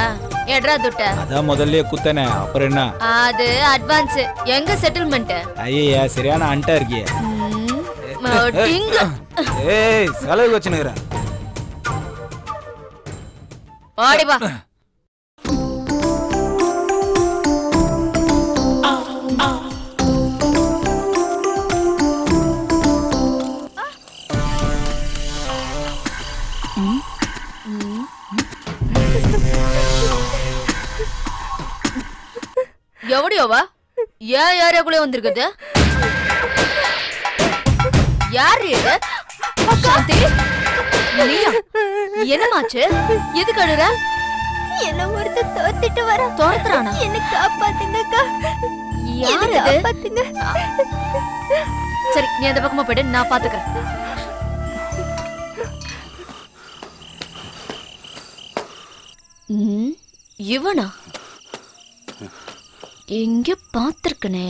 எட்ரா துட்ட. அதான் முதல்லயே குத்தனே, அப்புறம் என்ன? அது அட்வான்ஸ். எங்க செட்டில்மெண்ட்? ஐயா சரியான அண்டா இருக்கியே. ஏய் செலவு வச்சுனுக்குறேன். ஓடி வா. எவடியோவா? ஏன் ஏரியாக்குள்ளே வந்திருக்குது? யாரு இது? சாந்தி நீயா? என்னமாச்சு? எதுக்கு அழுற? என்ன ஒருத்தர் தோத்திட்டு வர. தோத்துறானா? என்ன காப்பாத்துங்கக்கா. யாரு இது? காப்பாத்துங்க. சரி நீ அந்த பக்கமா போயிடு, நான் பாத்துக்கிறேன். இவனா? எங்க பாத்திருக்கனே.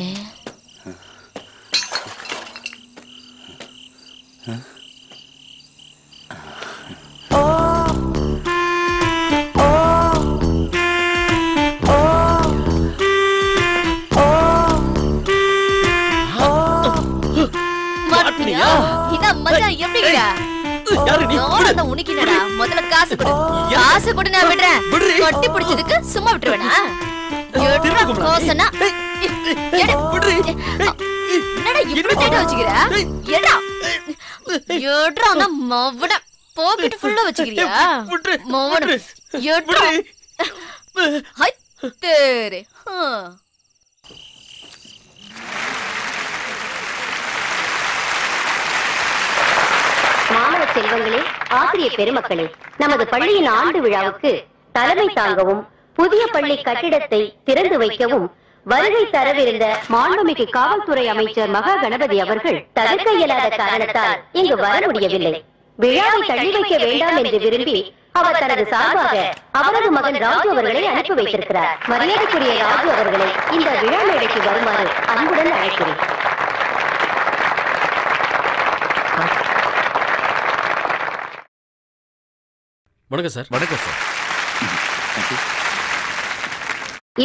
யாரு நீ நோரத உனக்கினடா முதல்ல காசு கொடு காசு கொடு நான் விடுறேன் கொட்டி பிடிச்சதுக்கு சும்மா விட்டுருவேனா எட்ரா கோசனா என்னடா இப்படி டேட்டா வச்சுக்கிற எடா எட்ராங்க மவட பாக்கெட் ஃபுல்லா வச்சுக்கிறியா மவட எட்ரா ஹை தேரே மாணவ செல்வங்களே, ஆசிரியர் பெருமக்களே, நமது பள்ளியின் ஆண்டு விழாவுக்கு தலைமை தாங்கவும் புதிய பள்ளி கட்டிடத்தை திறந்து வைக்கவும் வருகை தரவிருந்த மாண்புமிகு காவல்துறை அமைச்சர் மகா கணபதி அவர்கள் தவிர்க்க இயலாத காரணத்தால் இங்கு வர முடியவில்லை. விழாவை தள்ளி வைக்க வேண்டாம் என்று விரும்பி அவர் தனது சார்பாக அவரது மகன் ராஜு அவர்களை அனுப்பி வைத்திருக்கிறார். மரியாதைக்குரிய ராஜு அவர்களை இந்த விழா மேடைக்கு வருமாறு அன்புடன் அழைக்கிறேன். வணக்கம் சார். வணக்கம் சார்.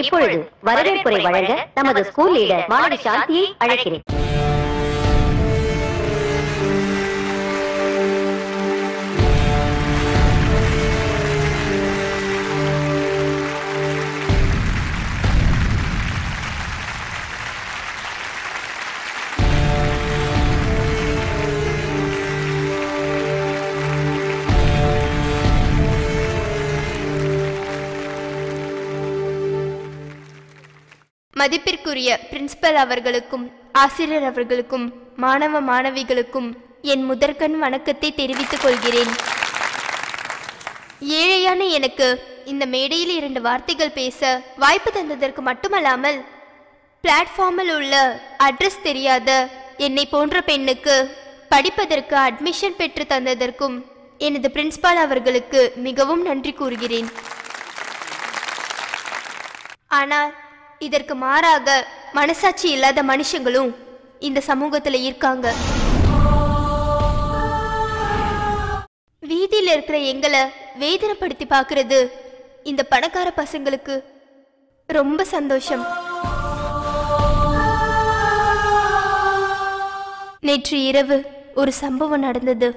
இப்பொழுது வரவேற்புரை வழங்க நமது ஸ்கூல் லீடர் மாணவி சாந்தியை அழைக்கிறேன். மதிப்பிற்குரிய பிரின்சிபல் அவர்களுக்கும் ஆசிரியர் அவர்களுக்கும் மாணவ மாணவிகளுக்கும் என் முதற்கண் வணக்கத்தை தெரிவித்துக் கொள்கிறேன். ஏழையான எனக்கு இந்த மேடையில் 2 வார்த்தைகள் பேச வாய்ப்பு தந்ததற்கு மட்டுமல்லாமல் பிளாட்ஃபார்மில் உள்ள அட்ரஸ் தெரியாத என்னை போன்ற பெண்ணுக்கு படிப்பதற்கு அட்மிஷன் பெற்று தந்ததற்கும் எனது பிரின்சிபால் அவர்களுக்கு மிகவும் நன்றி கூறுகிறேன். ஆனால் இதற்கு மாறாக மனசாட்சி இல்லாத மனுஷங்களும் இந்த சமூகத்துல இருக்காங்க. வீதியில் இருக்கிற எங்களை வேதனைப்படுத்தி பார்க்கிறது இந்த பணக்கார பசங்களுக்கு ரொம்ப சந்தோஷம். நேற்று இரவு ஒரு சம்பவம் நடந்தது.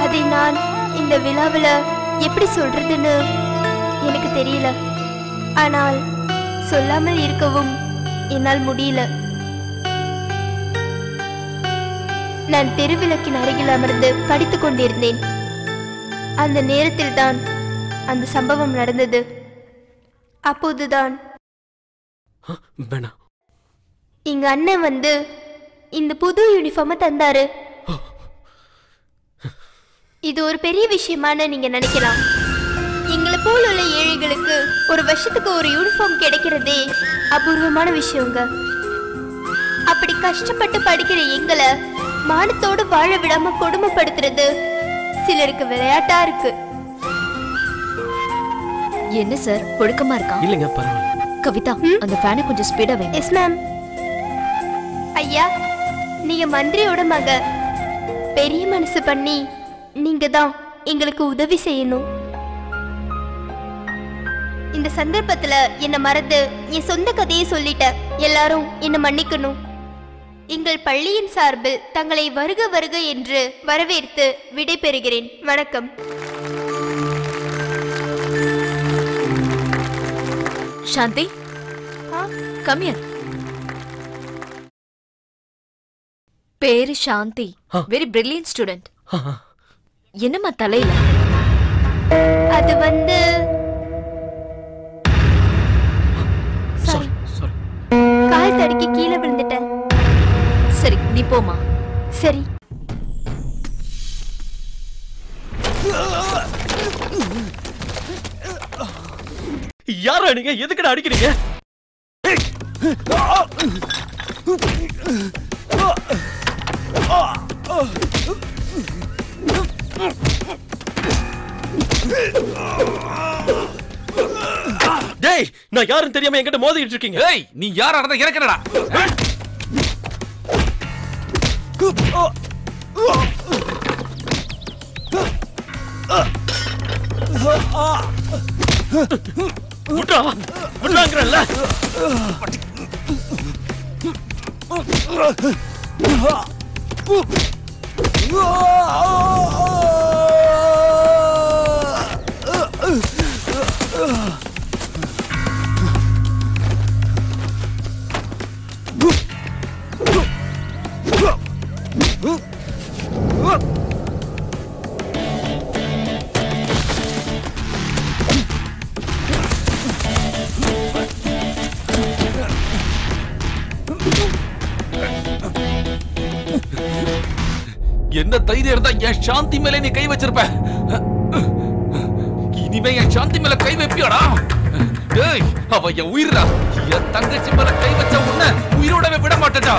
அதை நான் இந்த விழாவில் எப்படி சொல்றதுன்னு எனக்கு தெரியல. ஆனால் சொல்லாமல் இருக்கவும் என்னால் முடியல. நான் தெருவிளக்கின் அருகில் அமர்ந்து படித்துக் கொண்டிருந்தேன். அந்த நேரத்தில் தான் அந்த சம்பவம் நடந்தது. அப்போதுதான் எங்க அண்ணன் வந்து இந்த புது யூனிஃபார்மை தந்தாரு. இது ஒரு பெரிய விஷயமான நீங்க நினைக்கலாம். எங்களை போல உள்ள ஏழைகளுக்கு ஒரு வருஷத்துக்கு ஒரு யூனிஃபார்ம் கிடைக்கிறதே அபூர்வமான விஷயங்க. அப்படி கஷ்டப்பட்டு படிக்கிற எங்களை மானத்தோடு வாழ விடாம கொடுமைப்படுத்துறது சிலருக்கு விளையாட்டா இருக்கு. என்ன சார் புழுக்கமா இருக்கா? இல்லங்க பரவாயில்லை. கவிதா அந்த ஃபேனை கொஞ்சம் ஸ்பீடா வைங்க. Yes ma'am. ஐயா, நீங்க மந்திரியோட மக. பெரிய மனசு பண்ணி நீங்க தான் எங்களுக்கு உதவி செய்யணும். இந்த சந்தர்ப்பத்துல என்ன மறந்து என் சொந்த கதையை சொல்லிட்ட. எல்லாரும் என்ன மன்னிக்கணும். எங்கள் பள்ளியின் சார்பில் தங்களை வருக வருக என்று வரவேற்று விடை பெறுகிறேன். வணக்கம். சாந்தி, கம் ஹியர். பேரு சாந்தி. Very brilliant student. என்னம்மா தலையில? அது வந்து கால் தடுக்கி கீழே விழுந்துட்டேன். சரி நீ போமா. சரி. யாரா நீங்க? எதுக்குடா அடிக்கிறீங்க? டேய், நான் யாரும் தெரியாம என்கிட்ட மோதிட்டு இருக்கீங்க. ஏய், நீ யாரா இருந்தா இறக்கறடா. விட்றா, விட்றாங்கறல்ல. என்ன தைரியம் இருந்தா என் சாந்தி மேல நீ கை வச்சிருப்ப. இனிமே என் சாந்தி மேல கை வைப்பியாடா? டேய், அவ என் உயிரா. என் தங்கச்சி மேல கை வச்ச உன்னை உயிரோடவே விட மாட்டேடா.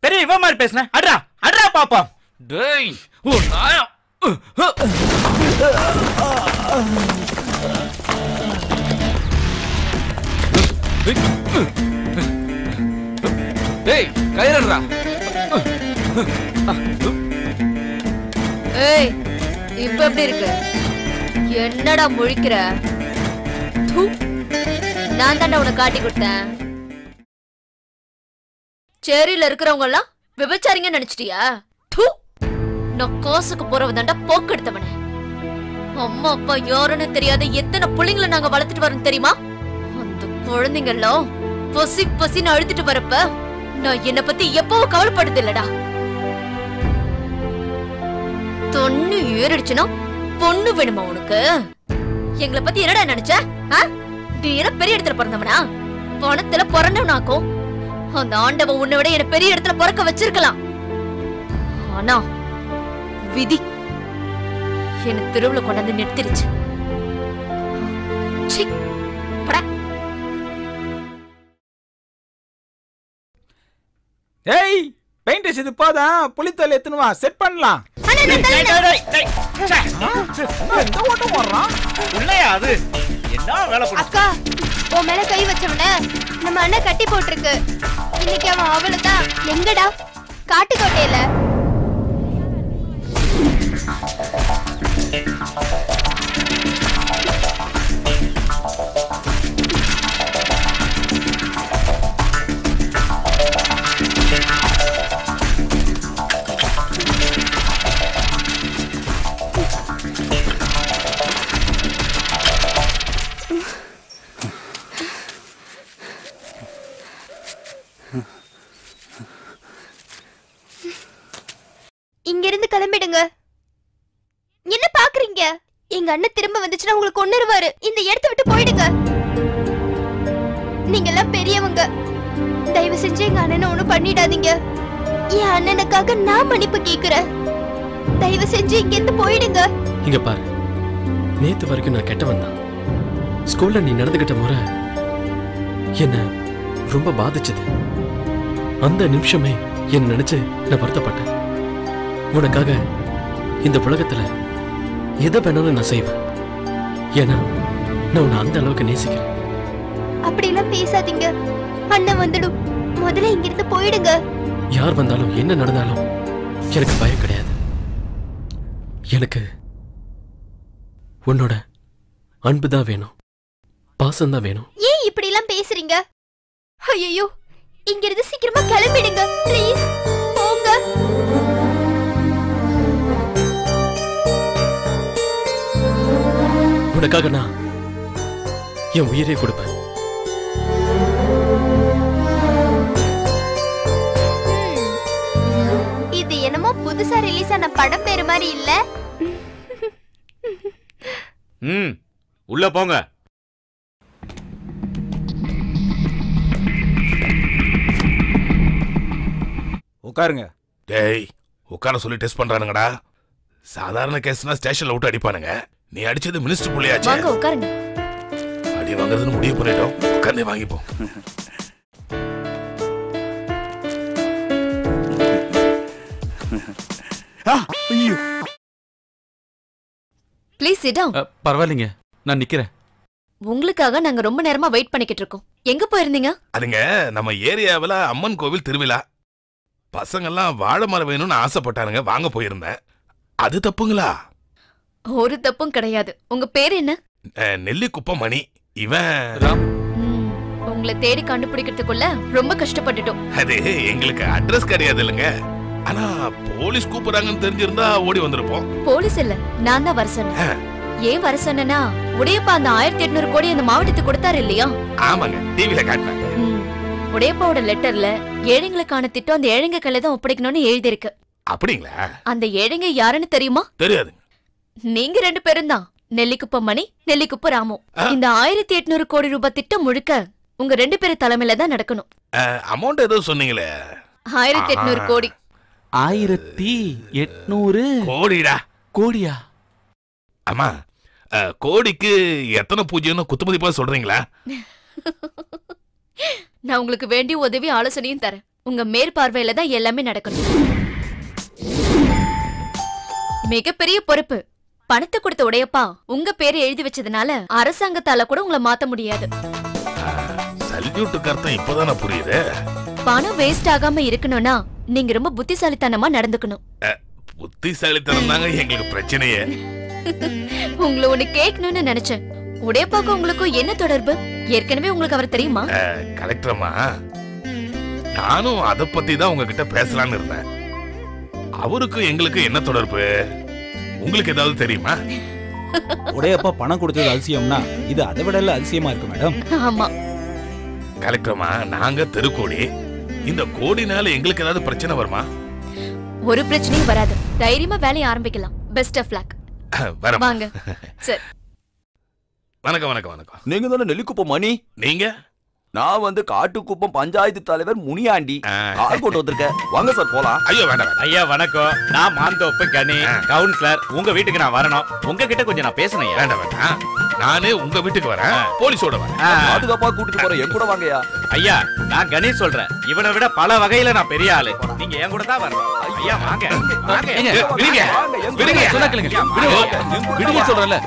பெரிய இவன் மாதிரி பேசுன. அட்ரா அட்ரா பாப்பா. டேய், ஓ நாயா. டேய், கயிறடா. ஏய், இப்ப எப்படி இருக்கு? என்னடா முழிக்கிற? நான் தானே உனக்கு காட்டி கொடுத்தேன். சேரியில இருக்கிறவங்க எல்லாம் விபச்சாரிங்க நினைச்சிட்டியா? நான் காசுக்கு போறவ தாண்டா போக்கு எடுத்தவனே. அம்மா அப்பா யாருன்னு தெரியாத எத்தனை பிள்ளைங்களை நாங்க வளர்த்துட்டு வரோம் தெரியுமா? அந்த குழந்தைங்க எல்லாம் பசி பசின்னு அழுத்திட்டு வரப்ப நான் என்ன பத்தி எப்பவும் கவலைப்படுது இல்லடா. தொன்னு ஏறிடுச்சுன்னா பொண்ணு வேணுமா உனக்கு? எங்களை பத்தி என்னடா நினைச்ச? நீ என்ன பெரிய இடத்துல பிறந்தவனா? பணத்துல பிறந்தவனாக்கும். அந்த ஆண்டவன் உன்னை விட என்ன பெரிய இடத்துல பிறக்க வச்சிருக்கலாம். ஆனா விதி என்ன தெருவுல கொண்டாந்து நிறுத்திருச்சு. ஏய், பெயிண்ட் அடிச்சது போதும், புளித்தோல் எத்தனை வா, செட் பண்ணலாம். அக்கா, உன் மேல கை வச்சவன நம்ம அண்ணன் கட்டி போட்டிருக்கு. இன்னைக்கு அவன் அவளுதான். எங்கடா? காட்டுக்கோட்டையில. இங்க இருந்து கிளம்பிடுங்க. என்ன பாக்குறீங்க? எங்க அண்ணன் திரும்ப வந்துச்சுன்னா உங்களுக்கு கொன்னுருவாரு. இந்த இடத்தை விட்டு போயிடுங்க. நீங்க எல்லாம் பெரியவங்க. தயவு செஞ்சு எங்க அண்ணனை ஒண்ணும் பண்ணிடாதீங்க. என் அண்ணனுக்காக நான் மன்னிப்பு கேக்குறேன். தயவு செஞ்சு இங்க இருந்து போயிடுங்க. இங்க பாரு, நேத்து வரைக்கும் நான் கெட்டவன் தான். ஸ்கூல்ல நீ நடந்துகிட்ட முறை என்ன ரொம்ப பாதிச்சது. அந்த நிமிஷமே என்ன நினைச்சு நான் வருத்தப்பட்டேன். உனக்காக இந்த உலகத்துல எதை வேணாலும் நான் செய்வேன். ஏன்னா நான் உன்னை அந்த அளவுக்கு நேசிக்கிறேன். அப்படி எல்லாம் பேசாதீங்க. அண்ணன் வந்துடும். முதல்ல இங்க இருந்து போயிடுங்க. யார் வந்தாலும் என்ன நடந்தாலும் எனக்கு பயம் கிடையாது. எனக்கு உன்னோட அன்புதான் வேணும், பாசம்தான் வேணும். ஏன் இப்படி எல்லாம் பேசுறீங்க? ஐயோ, இங்க இருந்து சீக்கிரமா கிளம்பிடுங்க ப்ளீஸ். போங்க. உனக்காக நான் என் உயிரை கொடுப்பேன். இது என்னமோ புதுசா ரிலீஸ் ஆன படம் பேரு மாதிரி இல்ல? உள்ள போங்க. உட்காருங்க. டேய், உட்கார சொல்லி டெஸ்ட் பண்றானுங்கடா. சாதாரண கேஸ்னா ஸ்டேஷன்ல விட்டு அடிப்பானுங்க. நீ அடிச்சது மினிஸ்டர் புள்ளையாச்சு. வாங்க உட்காருங்க. அடி வாங்குறதுன்னு முடிவு பண்ணிட்டோம். உட்கார்ந்தே வாங்கிப்போம். Please sit down. பரவாயில்லைங்க, நான் நிக்கிறேன். உங்களுக்காக நாங்க ரொம்ப நேரமா வெயிட் பண்ணிக்கிட்டு இருக்கோம். எங்க போயிருந்தீங்க? அதுங்க நம்ம ஏரியாவுல அம்மன் கோவில் திருவிழா. பசங்கெல்லாம் வாழை மரம் வேணும்னு ஆசைப்பட்டானுங்க, வாங்க போயிருந்தேன். அது தப்புங்களா? ஒரு தப்பும் கிடையாது. உங்க பேர் என்ன? நெல்லிக்குப்பம் மணி. இவன் உங்களை தேடி கண்டுபிடிக்கிறதுக்குள்ள ரொம்ப கஷ்டப்பட்டுட்டோம். அது எங்களுக்கு அட்ரஸ் கிடையாது இல்லைங்க. ஆனா போலீஸ் கூப்பிடுறாங்கன்னு தெரிஞ்சிருந்தா ஓடி வந்திருப்போம். போலீஸ் இல்ல, நான் தான் வர சொன்னேன். ஏன் வர சொன்னா, உடையப்பா அந்த 1800 கோடி அந்த மாவட்டத்துக்கு கொடுத்தாரு இல்லையா? ஆமாங்க, டிவில காட்டினாங்க. உடையப்பாவோட லெட்டர்ல ஏழைங்களுக்கான திட்டம் அந்த ஏழைங்க கையில தான் ஒப்படைக்கணும்னு எழுதி இருக்கு. அப்படிங்களா? அந்த ஏழைங்க யாருன்னு தெரியுமா? தெரியாது. நீங்க 2 பேரும் தான், நெல்லிக்குப்பம் மணி, நெல்லிக்குப்பம் ராமு. இந்த 1800 கோடி ரூபாய் திட்டம் முழுக்க உங்க 2 பேரு தலைமையில தான் நடக்கணும். அமௌண்ட் ஏதோ சொன்னீங்களே? 1800 கோடி. 1800 கோடிடா. கோடியா? ஆமா, கோடிக்கு எத்தனை பூஜ்ஜியம்னு குத்துமதிப்பா சொல்றீங்களா? நான் உங்களுக்கு வேண்டிய உதவி ஆலோசனையும் தரேன். உங்க மேற்பார்வையில தான் எல்லாமே நடக்கணும். மிகப்பெரிய பொறுப்பு. பணத்தை கொடுத்த உடையப்பா உங்க பேரை எழுதி வச்சதுனால அரசாங்கத்தால கூட உங்களை மாத்த முடியாது. சல்யூட்டுக்கு அர்த்தம் இப்பதானே புரியுது. பணம் வேஸ்ட் ஆகாம இருக்கணும்னா நீங்க ரொம்ப புத்திசாலித்தனமா நடந்துக்கணும். புத்திசாலித்தனம் தாங்க எங்களுக்கு பிரச்சனையே. உங்களை ஒண்ணு கேட்கணும்னு நினைச்சேன். உடையப்பாக்கும் உங்களுக்கும் என்ன தொடர்பு? ஏற்கனவே உங்களுக்கு அவர் தெரியுமா? கலெக்டர்மா, நானும் அத பத்தி தான் உங்ககிட்ட பேசலாம்னு இருந்தேன். அவருக்கு எங்களுக்கு என்ன தொடர்பு? உங்களுக்கு ஏதாவது தெரியுமா? உடையப்பா பணம் கொடுத்தது அதிசயம்னா இது அதை விட அதிசயமா இருக்கு மேடம். ஆமா கலெக்டர்மா, நாங்க தெருக்கோடி. இந்த கோடினால எங்களுக்கு ஏதாவது பிரச்சனை வருமா? ஒரு பிரச்சனையும் வராது. தைரியமா வேலையை ஆரம்பிக்கலாம். Best of luck. வாங்க. சரி. வணக்கம் வணக்கம் வணக்கம். நீங்க தானே நெல்லிக்குப்பம் மணி? நீங்க? நான் வந்து காட்டுக்குப்பம் பஞ்சாயத்து தலைவர் முனியாண்டி. கார் கொண்டு வந்திருக்கேன். வாங்க சார் போலாம். ஐயோ வேண்டாம். ஐயா வணக்கம். நான் மாந்தோப்பு கனி கவுன்சிலர். உங்க வீட்டுக்கு நான் வரணும். உங்ககிட்ட கொஞ்சம் நான் பேசணும். வேண்டாம் வேண்டாம், நானே உங்க வீட்டுக்கு வரேன். போலீஸோட வரேன். பாதுகாப்பா கூட்டிட்டு போறேன். என் கூட வாங்கயா. ஐயா நான் கணேஷ் சொல்றேன். இவனை விட பல வகையில நான் பெரிய ஆளு. நீங்க என் கூட தான் வரணும். ஐயா வாங்க வாங்க. விடுங்க விடுங்க, சொன்னா கேளுங்க. விடுங்க சொல்றேன்ல.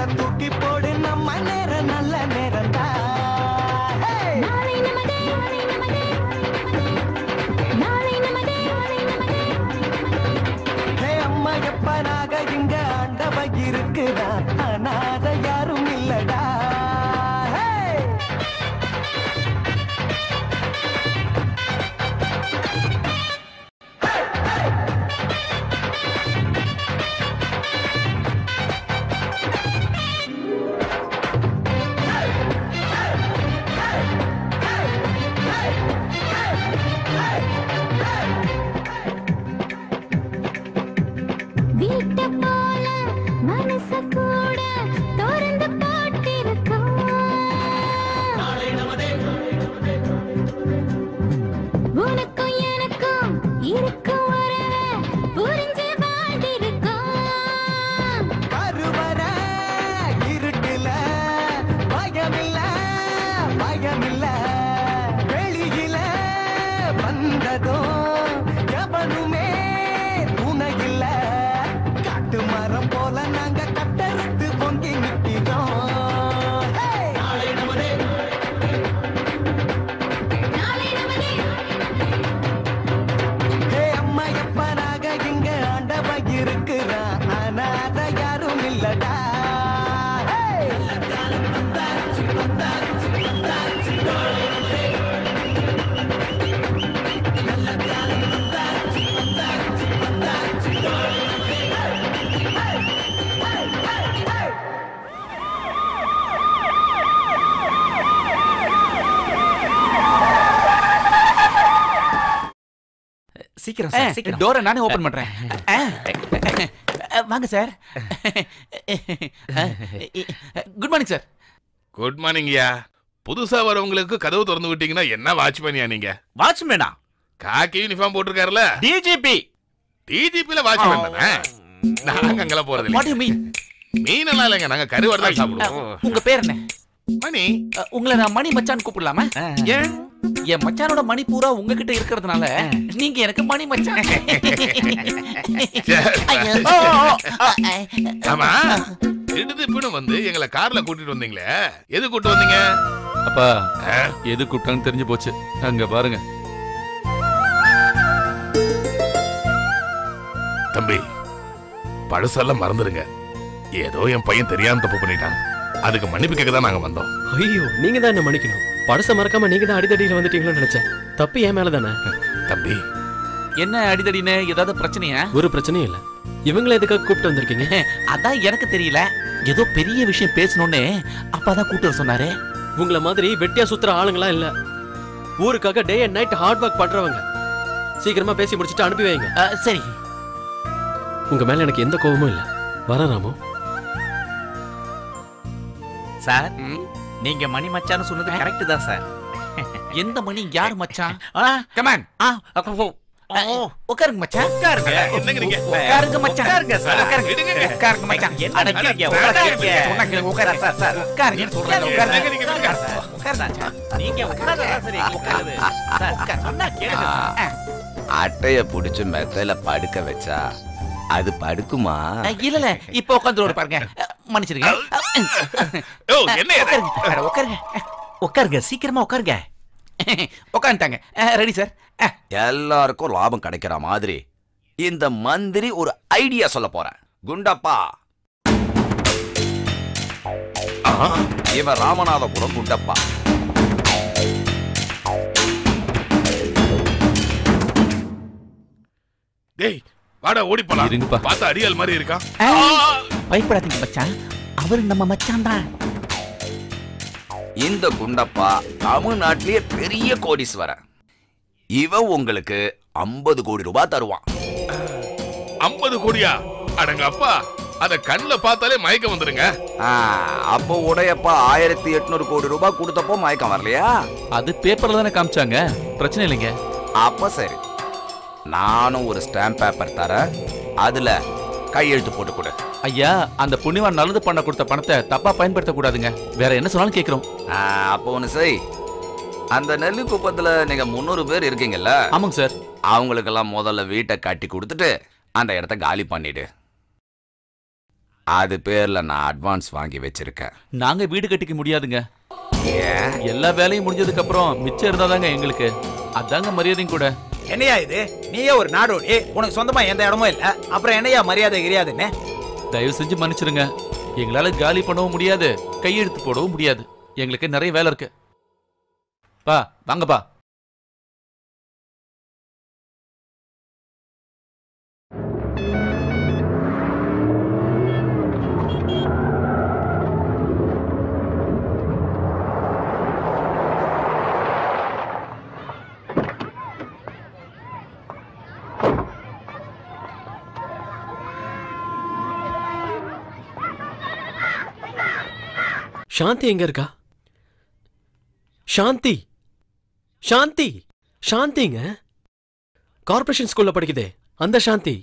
பணத்தை தூக்கி போடு நம்ம நேரம் நல்ல நேரம் தான் அம்மா எப்பனாக இங்க ஆண்டவ இருக்குதா அனாத யாரும் இல்லடா சீக்கிரம் சார் சீக்கிரம் டோரை நானே ஓபன் பண்றேன் வாங்க sir good morning sir good மார்னிங்யா புதுசா வரவங்களுக்கு கதவு திறந்து விட்டீங்கன்னா என்ன வாட்ச்மேனியா நீங்க வாட்ச்மேனா காக்கி யூனிஃபார்ம் போட்டிருக்காருல டிஜிபி டிஜிபில வாட்ச்மேன் தானே நாங்க அங்கெல்லாம் போறது இல்ல வாட் யூ மீன் மீனெல்லாம் இல்லைங்க நாங்க கருவாடு தான் சாப்பிடுவோம் உங்க பேர் என்ன மணி உங்களை நான் மணி மச்சான் கூப்பிடலாமா ஏன் என் மச்சானோட மணி பூரா உங்ககிட்ட இருக்கிறதுனால நீங்க எனக்கு மணி மச்சான் ஆமா திடுதிப்புன்னு வந்து எங்களை கார்ல கூட்டிட்டு வந்தீங்களே எது கூட்டு வந்தீங்க அப்பா எது கூப்பிட்டான்னு தெரிஞ்சு போச்சு அங்க பாருங்க தம்பி பழசெல்லாம் மறந்துருங்க ஏதோ என் பையன் தெரியாம தப்பு பண்ணிட்டான் அதுக்கு மன்னிப்பு கேட்க தான் நாங்க வந்தோம் ஐயோ நீங்க தான் என்ன மன்னிக்கணும் பழச மறக்காம நீங்க தான் அடிதடியில வந்துட்டீங்களோன்னு நினைச்சேன் தப்பு ஏன் மேல தானே தம்பி என்ன அடிதடின்னு ஏதாவது பிரச்சனையா ஒரு பிரச்சனையும் இல்ல இவங்களை எதுக்காக கூப்பிட்டு வந்திருக்கீங்க அதான் எனக்கு தெரியல ஏதோ பெரிய விஷயம் பேசணும்னு அப்பாதான் கூப்பிட்டு வர சொன்னாரு உங்களை மாதிரி வெட்டியா சுத்துற ஆளுங்களா இல்ல ஊருக்காக day and night hard work பண்றவங்க சீக்கிரமா பேசி முடிச்சிட்டு அனுப்பி வைங்க சரி உங்க மேல எனக்கு எந்த கோபமும் இல்ல வர ராமு சார் நீங்க மணி மச்சான்னு சொன்னது கரெக்ட் தான் சார் எந்த மணி யார் மச்சான் கமான் உட்காருங்க மச்சான் உட்காருங்க என்னங்க நீங்க உட்காருங்க மச்சான் உட்காருங்க சார் உட்காருங்க மச்சான் உட்காருங்க உட்காருங்க சார் உட்காருங்க சொல்றேன் உட்காருங்க உட்காருங்க நீங்க உட்காருங்க சரி உட்காருங்க சார் சொன்னா கேளுங்க அட்டைய புடிச்சு மெத்தையில படுக்க வச்சா அது படுக்குமா இல்ல இப்ப உட்கார்ந்து பாருங்க மன்னிச்சிருங்க உட்காருங்க உட்காருங்க சீக்கிரமா உட்காருங்க உட்காந்துட்டாங்க ரெடி சார் எல்லாருக்கும் லாபம் கிடைக்கிற மாதிரி இந்த மந்திரி ஒரு ஐடியா சொல்ல போறேன் குண்டப்பா இவன் ராமநாதபுரம் குண்டப்பா டேய் வாடா ஓடி போலாம் இருங்கப்பா பார்த்தா அடியால் மாதிரி இருக்கான் பயப்படாதீங்க மச்சான் அவரு நம்ம மச்சான் தான் இந்த குண்டப்பா தமிழ்நாட்டிலேயே பெரிய கோடீஸ்வரன் இவன் உங்களுக்கு 50 கோடி ரூபாய் தருவான் 50 கோடியா அடங்க அப்பா அத கண்ணுல பார்த்தாலே மயக்கம் வந்துருங்க அப்போ உடையப்பா 1800 கோடி ரூபாய் கொடுத்தப்போ மயக்கம் வரலையா அது பேப்பர்ல தானே காமிச்சாங்க பிரச்சனை இல்லைங்க அப்ப சரி நானும் ஒரு ஸ்டாம்ப் பேப்பர் தரேன் அதுல கையெழுத்து போட்டு கொடு ஐயா அந்த புண்ணியவான் நல்லது பண்ண கொடுத்த பணத்தை தப்பா பயன்படுத்த கூடாதுங்க வேற என்ன சொன்னாலும் கேக்குறோம் அப்போ ஒண்ணு செய் அந்த நெல்லு குப்பத்துல நீங்க 300 பேர் இருக்கீங்கல்ல ஆமாங்க சார் அவங்களுக்கெல்லாம் முதல்ல வீட்டை கட்டி கொடுத்துட்டு அந்த இடத்த காலி பண்ணிடு அது பேர்ல நான் அட்வான்ஸ் வாங்கி வச்சிருக்கேன். நாங்க வீடு கட்டிக்க முடியாதுங்க. ஏன்? எல்லா வேலையும் முடிஞ்சதுக்கு அப்புறம் மிச்சம் இருந்தாதாங்க எங்களுக்கு. அதாங்க மரியாதையும் கூட. என்னையா இது? நீயே ஒரு நாடோடி, உனக்கு சொந்தமா எந்த இடமும் இல்ல, அப்புறம் என்னையா மரியாதை கிடையாதுன்னு? தயவு செஞ்சு மன்னிச்சிருங்க. எங்களால காலி பண்ணவும் முடியாது, கையெழுத்து போடவும் முடியாது. எங்களுக்கு நிறைய வேலை இருக்கு. பா வாங்கப்பா. சாந்தி எங்க இருக்கா? சாந்தி சாந்தி சாந்திங்க, கார்ப்பரேஷன் ஸ்கூல்ல படிக்குதே அந்த சாந்தி.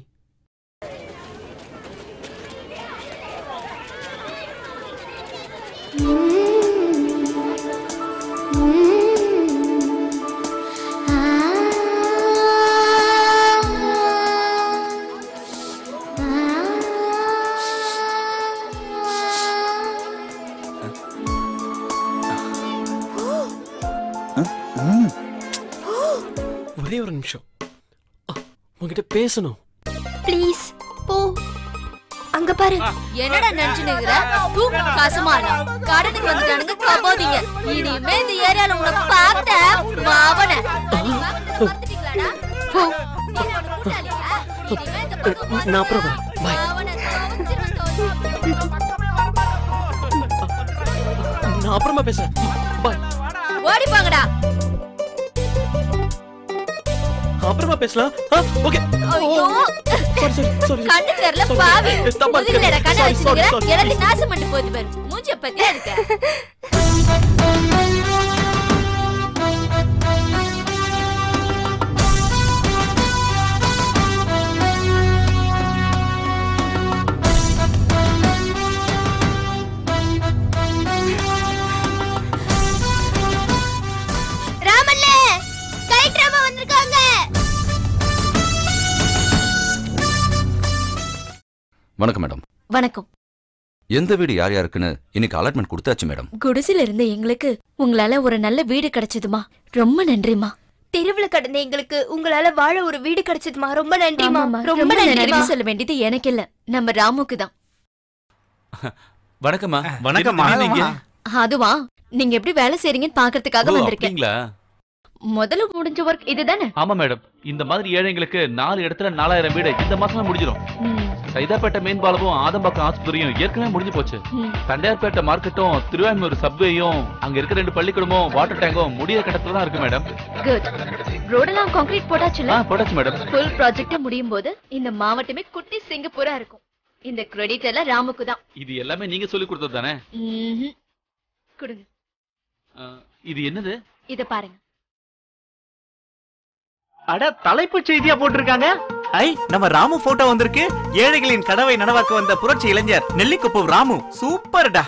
ஒரே ஒரு நிமிஷம், உங்ககிட்ட பேசணும். ப்ளீஸ் போ. அங்க பாரு. என்னடா நினைச்சுனுக்குற? தூக்கு காசுமானா கடனுக்கு வந்துட்டானுங்க கபோதிங்க. இனிமே இந்த ஏரியால உங்களை பார்த்த மாவன நான் அப்புறம் வரேன். பாய். நான் அப்புறமா பேசுறேன். பாய். ஓடி போங்கடா. அப்புறமா பேசலாம். ஓகே. ஐயோ கண்ணு தெரியல பாவி. முதுகுலடா கண்ணை வச்சிருக்கிற எல்லாத்தையும் நாசம் பண்ணிட்டு போகுது பாரு. மூஞ்சிய பத்தியா இருக்க. வணக்கம் மேடம். வணக்கம். எந்த வீடு யார் யாருக்குன்னு இன்னைக்கு அலாட்மெண்ட் கொடுத்தாச்சு மேடம். குடிசில இருந்த எங்களுக்கு உங்களால ஒரு நல்ல வீடு கிடைச்சதுமா, ரொம்ப நன்றிமா. தெருவுல கடந்த எங்களுக்கு உங்களால வாழ ஒரு வீடு கிடைச்சதுமா, ரொம்ப நன்றிமா. ரொம்ப நன்றி சொல்ல வேண்டியது எனக்கு இல்ல, நம்ம ராமுக்கு தான். வணக்கம்மா. வணக்கம்மா. அதுவா, நீங்க எப்படி வேலை செய்றீங்கன்னு பாக்குறதுக்காக வந்திருக்கேன். அப்படிங்களா? முதல்ல முடிஞ்ச ஒர்க் இதுதானே? ஆமா மேடம். இந்த மாதிரி ஏழைங்களுக்கு 4 இடத்துல 4000 வீடு இந்த மாசமே முடிஞ்சிடும். சைதாப்பேட்டை மீன் பாலமும் ஆதம்பாக்கம் ஆஸ்பத்திரியும் ஏற்கனவே முடிஞ்சு போச்சு. தண்டையார்பேட்டை மார்க்கெட்டும் திருவான்மூர் சப்வேயும் அங்க இருக்க 2 பள்ளிக்கூடமும் வாட்டர் டேங்கும் முடிய கட்டத்துல தான் இருக்கு மேடம். குட். ரோடெல்லாம் கான்கிரீட் போட்டாச்சுல? போட்டாச்சு மேடம். ஃபுல் ப்ராஜெக்ட் முடியும் போது இந்த மாவட்டமே குட்டி சிங்கப்பூரா இருக்கும். இந்த கிரெடிட் எல்லாம் ராமுக்கு தான். இது எல்லாமே நீங்க சொல்லி கொடுத்தது தானே? கொடுங்க. இது என்னது? இத பாருங்க. அட, தலைப்பு செய்தியா போட்டிருக்காங்க. ஐ, நம்ம ராமு போட்டோ வந்திருக்கு. ஏழைகளின் கனவை நனவாக்க வந்த புரட்சி இளைஞர் நெல்லிக்குப்பு ராமு. சூப்பர்டா.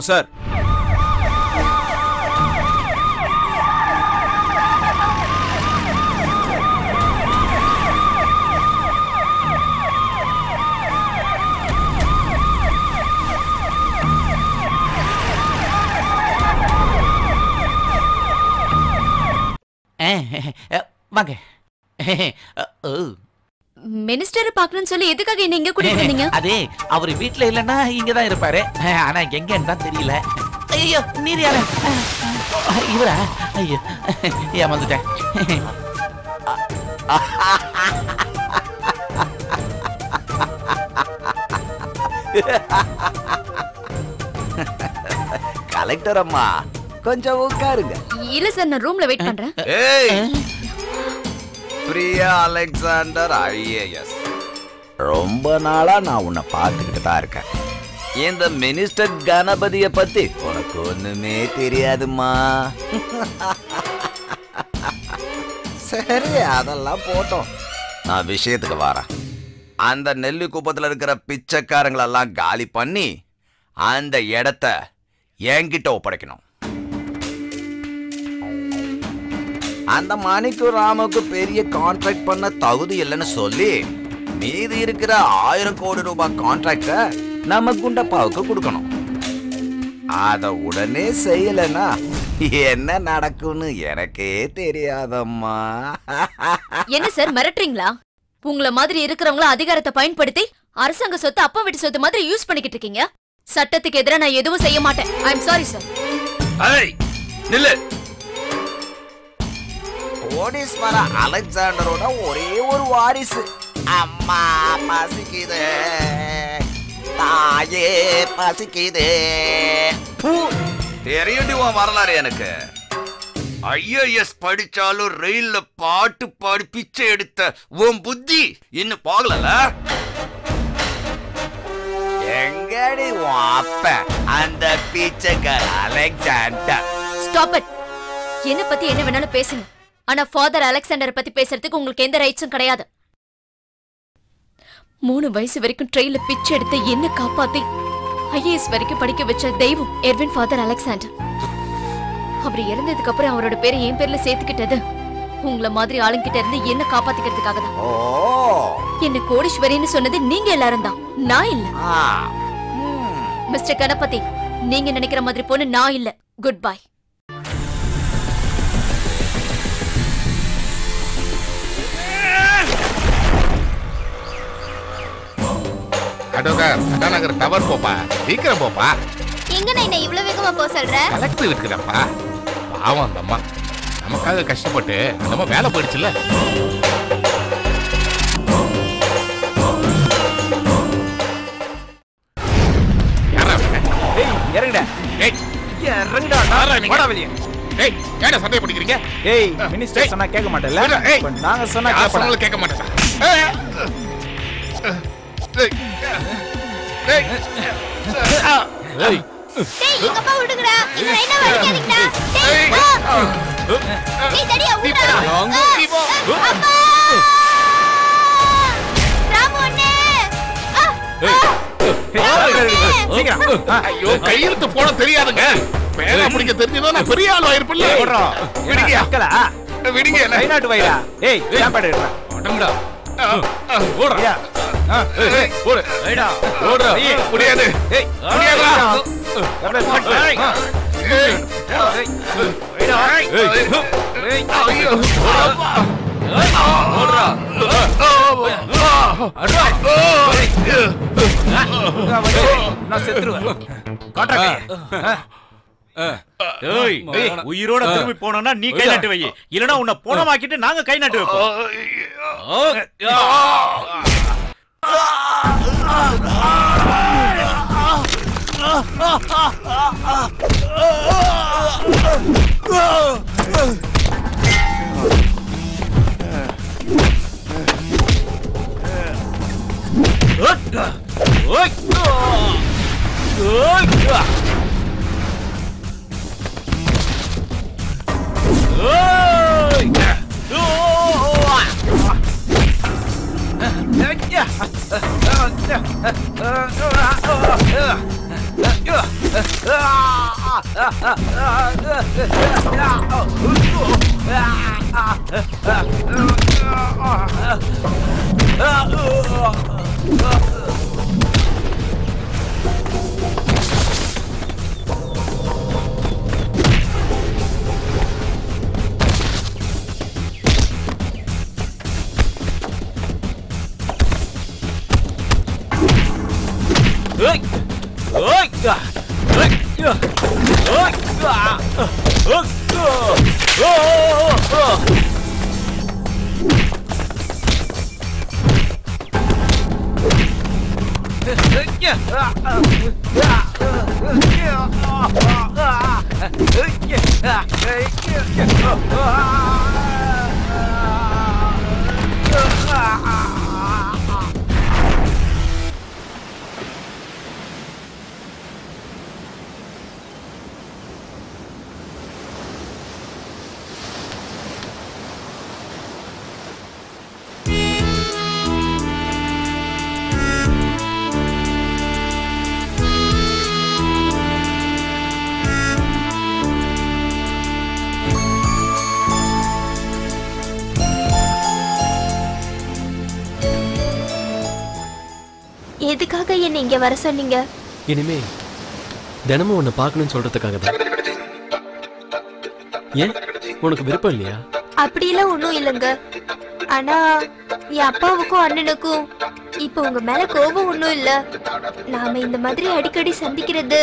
சார், வாங்க. மினிஸ்டர் பார்க்கணும்னு சொல்லி எதுக்காக என்ன இங்க கூட்டிட்டு வந்தீங்க? அதே அவர் வீட்ல இல்லன்னா இங்க தான் இருப்பாரு. ஆனா எங்கன்னு தான் தெரியல. ஐயோ, நீர் யார? இவரா? ஐயோ, ஏமாந்துட்டேன். கலெக்டர் அம்மா கொஞ்சம் உட்காருங்க. இல்ல சார், நான் ரூம்ல வெயிட் பண்றேன். ஏய், பிரியா அலெக்சாண்டர் ஐஏஎஸ், ரொம்ப நாளா நான் உன்னை பார்த்துக்கிட்டு தான் இருக்கேன். இந்த மினிஸ்டர் கணபதிய பத்தி உனக்கு ஒண்ணுமே தெரியாதுமா. சரி, அதெல்லாம் போட்டோம். நான் விஷயத்துக்கு வரேன். அந்த நெல்லி குப்பத்துல இருக்கிற பிச்சைக்காரங்களெல்லாம் காலி பண்ணி அந்த இடத்த என்கிட்ட ஒப்படைக்கணும். அந்த மணிக்கு ராமுக்கு பெரிய கான்ட்ராக்ட் பண்ண தகுதி இல்லைன்னு சொல்லி மீதி இருக்கிற 1000 கோடி ரூபாய் கான்ட்ராக்ட நம்ம குண்டப்பாவுக்கு கொடுக்கணும். அத உடனே செய்யலன்னா என்ன நடக்கும்னு எனக்கே தெரியாதம்மா. என்ன சார் மிரட்டுறீங்களா? உங்கள மாதிரி இருக்கிறவங்கள அதிகாரத்தை பயன்படுத்தி அரசாங்க சொத்து அப்பா வீட்டு சொத்து மாதிரி யூஸ் பண்ணிக்கிட்டு இருக்கீங்க. சட்டத்துக்கு எதிராக நான் எதுவும் செய்ய மாட்டேன். ஐ அம் சாரி சார். ஏய், நில்லு. கோடீஸ்வர அலெக்சாண்டரோட ஒரே ஒரு வாரிசு. அம்மா பசிக்குது, தாயே பசிக்குது. தெரியுது உன் வரலாறு எனக்கு. ஐஏஎஸ் படிச்சாலும் ரயில்ல பாட்டு பாடி பிச்சை எடுத்த உன் புத்தி இன்னும் போகல. எங்கடி உன் அப்ப அந்த பிச்சைக்கார அலெக்சாண்டர்? Stop it. என்ன பத்தி என்ன வேணாலும் பேசுங்க. ஆனா ஃபாதர் அலெக்சாண்டர் பத்தி பேசுறதுக்கு உங்களுக்கு எந்த ரைட்ஸும் கிடையாது. 3 வயசு வரைக்கும் ட்ரெயின்ல பிச்சை எடுத்து என்ன காப்பாத்தி ஐஏஎஸ் வரைக்கும் படிக்க வச்ச தெய்வம் எர்வின் ஃபாதர் அலெக்சாண்டர். அவர் இறந்ததுக்கு அப்புறம் அவரோட பேரை என் பேர்ல சேர்த்துக்கிட்டது உங்கள மாதிரி ஆளுங்கிட்ட இருந்து என்ன காப்பாத்திக்கிறதுக்காக தான். என்ன கோடீஸ்வரின்னு சொன்னது நீங்க எல்லாரும் தான், நான் இல்ல. மிஸ்டர் கணபதி, நீங்க நினைக்கிற மாதிரி பொண்ணு நான் இல்ல. Good bye. நகர் டவர் போப்பா, சீக்கிரம் போப்பா. எங்க நான் இவ்வளவு வேகமா போக சொல்ற? கலெக்டர் இருக்குதாப்பா. பாவம் அந்த அம்மா நமக்காக கஷ்டப்பட்டு அந்த அம்மா வேலை போயிடுச்சுல. இறங்குடா. இறங்குடா. போடா வெளியே. ஏய், ஏன்டா சண்டை பிடிக்கிறீங்க? ஏய், மினிஸ்டர் சொன்னா கேட்க மாட்டேல்ல? நாங்க சொன்னா கேட்க மாட்டேன். ஏய், ஏய், டேய், எங்க அப்பா விடுங்கடா. இந்த லைனா வலிக்காதீங்கடா. டேய், டேய் தடியா விடுடா. அப்பா! ராமு அண்ணே. சீக்கிரம். ஐயோ, கையெழுத்து போட தெரியாதுங்க. பேனா பிடிக்க தெரிஞ்சதோ நான் பெரிய ஆள் ஆயிருப்பேன்ல. விடுங்க அக்கலா. விடுங்க என்ன கைநாட்டு வைடா. ஏய், சாப்பாடு எடுடா. ஓடுங்கடா. ஓடுடா. ஏய், ஓடு. வைடா. ஓடுடா. முடியாது. ஏய், முடியாதுடா. ஏய். வைடா. ஏய். ஐயோ. ஓடுடா. அடடா. நான் செத்துருவேன். ஏய், உயிரோட திரும்பி போனோம்னா நீ கை நாட்டு வை. இல்லனா உன்னை போனமாக்கிட்டு நாங்க கை நாட்டு வைப்போம். எதுக்காக என்ன இங்க வர சொன்னீங்க? இனிமே தினமும் உன்னை பார்க்கணும்னு சொல்றதுக்காக தான். ஏன் உனக்கு விருப்பம் இல்லையா? அப்படியெல்லாம் ஒண்ணும் இல்லைங்க. ஆனா என் அப்பாவுக்கும் அண்ணனுக்கும் இப்ப உங்க மேல கோபம் ஒண்ணும் இல்ல. நாம இந்த மாதிரி அடிக்கடி சந்திக்கிறது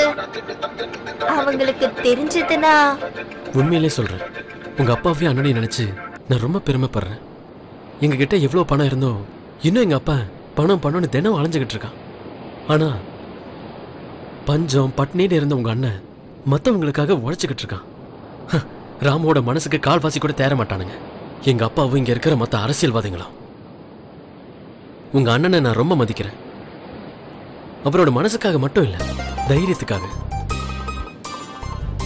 அவங்களுக்கு தெரிஞ்சதுன்னா. உண்மையிலே சொல்றேன், உங்க அப்பாவையும் அண்ணனையும் நினைச்சு நான் ரொம்ப பெருமைப்படுறேன். எங்க கிட்ட எவ்வளவு பணம் இருந்தோ இன்னும் எங்க அப்பா பணம் பணம்னு தினம் அலைஞ்சுக்கிட்டு இருக்கான். ஆனா பஞ்சம் பட்னின்னு இருந்த உங்க அண்ணன் மத்தவங்களுக்காக உழைச்சுக்கிட்டு இருக்கான். ராமோட மனசுக்கு கால்வாசி கூட தேர மாட்டானுங்க. எங்க அப்பாவும் இங்க இருக்கிற மத்த அரசியல்வாதிகளும். உங்க அண்ணனை நான் ரொம்ப மதிக்கிறேன். அவரோட மனசுக்காக மட்டும் இல்ல, தைரியத்துக்காக.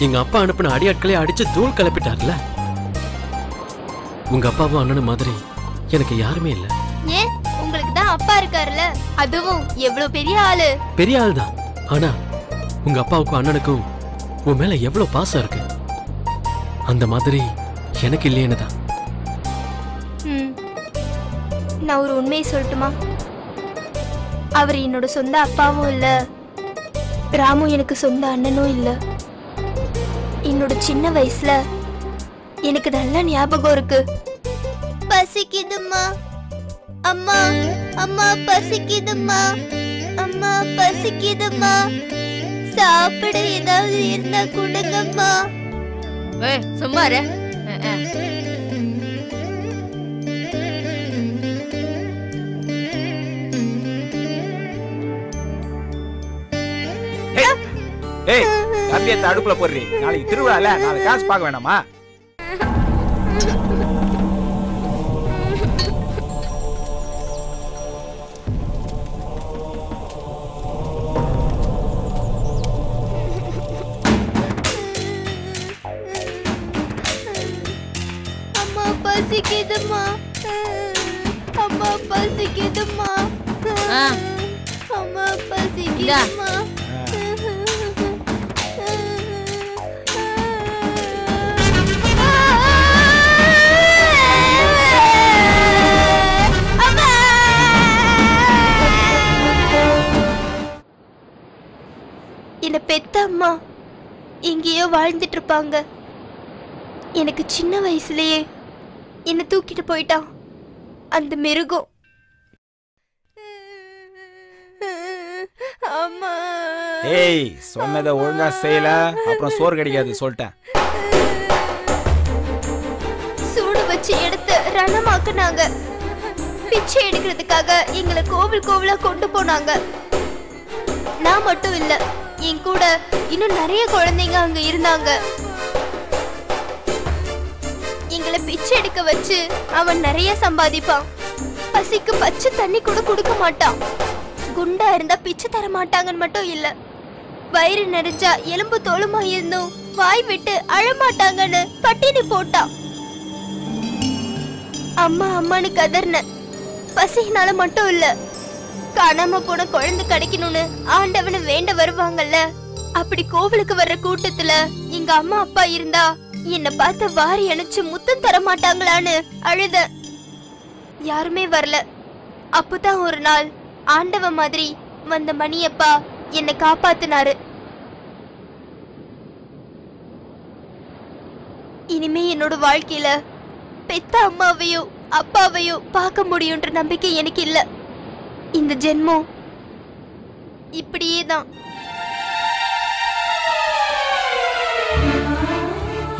எங்க அப்பா அனுப்பின அடியாட்களே அடிச்சு தூள் கிளப்பிட்டார்ல. உங்க அப்பாவும் அண்ணனும் மாதிரி எனக்கு யாருமே இல்ல. ஏன் உங்களுக்கு தான் அப்பா இருக்காருல்ல, அதுவும் எவ்வளவு பெரிய ஆளு. பெரிய ஆள் தான். ஆனா உங்க அப்பாவுக்கும் அண்ணனுக்கும் உன் மேல எவ்வளவு பாசம் இருக்கு, அந்த மாதிரி எனக்கு இல்லையேன்னு தான். நான் ஒரு உண்மையை சொல்லட்டுமா? அவர் என்னோட சொந்த அப்பாவும் இல்ல, ராமு எனக்கு சொந்த அண்ணனும் இல்ல. என்னோட சின்ன வயசுல எனக்கு நல்ல ஞாபகம் இருக்கு. பசிக்குதுமா அம்மா, அம்மா பசிக்குதுமா, அம்மா பசிக்குதுமா, சாப்பிட ஏதாவது இருந்தா கொடுங்கம்மா. சும்மா இரு. ஏய், கம்பியத்தை அடுப்புல போடுறீ. நாளைக்கு திருவிழால நாளை காசு பார்க்க வேணாமா? அம்மா பசிக்குதுமா, அம்மா பசிக்குதுமா, அம்மா பசிக்குதுமா. என்ன பெத்த அம்மா எங்கேயோ வாழ்ந்துட்டு இருப்பாங்க. எனக்கு சின்ன வயசுலயே என்ன தூக்கிட்டு போயிட்டான் அந்த மிருகம். அம்மா. ஏய், சொன்னதை ஒழுங்கா செய்யல அப்புறம் சோறு கிடைக்காது சொல்லிட்டேன். சூடு வச்சு எடுத்து ரணமாக்குனாங்க. பிச்சை எடுக்கிறதுக்காக எங்களை கோவில் கோவிலா கொண்டு போனாங்க. நான் மட்டும் இல்ல, என் கூட இன்னும் நிறைய குழந்தைங்க அங்க இருந்தாங்க. எங்களை பிச்சை எடுக்க வச்சு அவன் நிறைய சம்பாதிப்பான். பசிக்கு பச்சை தண்ணி கூட கொடுக்க மாட்டான். குண்டா இருந்தா பிச்சை தர மாட்டாங்கன்னு மட்டும் இல்ல, வயிறு நிறைஞ்சா எலும்பு தோலுமா இருந்தும் வாய் விட்டு அழமாட்டாங்கன்னு பட்டினி போட்டான். அம்மா அம்மானு கதர்ன. பசினால மட்டும் இல்ல, காணாம போன குழந்தை கிடைக்கணும்னு ஆண்டவனை வேண்ட வருவாங்கல்ல, அப்படி கோவிலுக்கு வர்ற கூட்டத்துல எங்க அம்மா அப்பா இருந்தா என்ன பார்த்து வாரி அணைச்சு முத்தம் தர மாட்டாங்களான்னு அழுத. யாருமே வரல. அப்பதான் ஒரு நாள் ஆண்டவ மாதிரி வந்த மணியப்பா என்னை காப்பாத்தினாரு. இனிமே என்னோட வாழ்க்கையில பெத்த அம்மாவையோ அப்பாவையோ பார்க்க முடியும்ன்ற நம்பிக்கை எனக்கு இல்ல. இந்த ஜென்மம் இப்படியே தான்.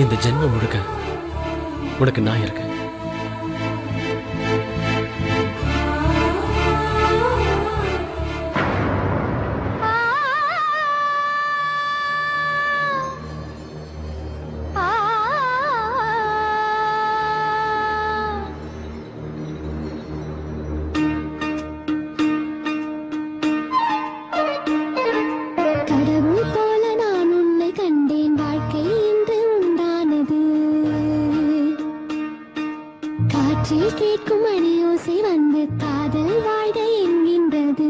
இந்த ஜென்மம் முழுக்க உனக்கு நான் இருக்கேன். வாழ்க்கை இன்று உண்டானது. காற்றில் கேட்கும் மணியோசை வந்து காதல் வாழ்க என்கின்றது.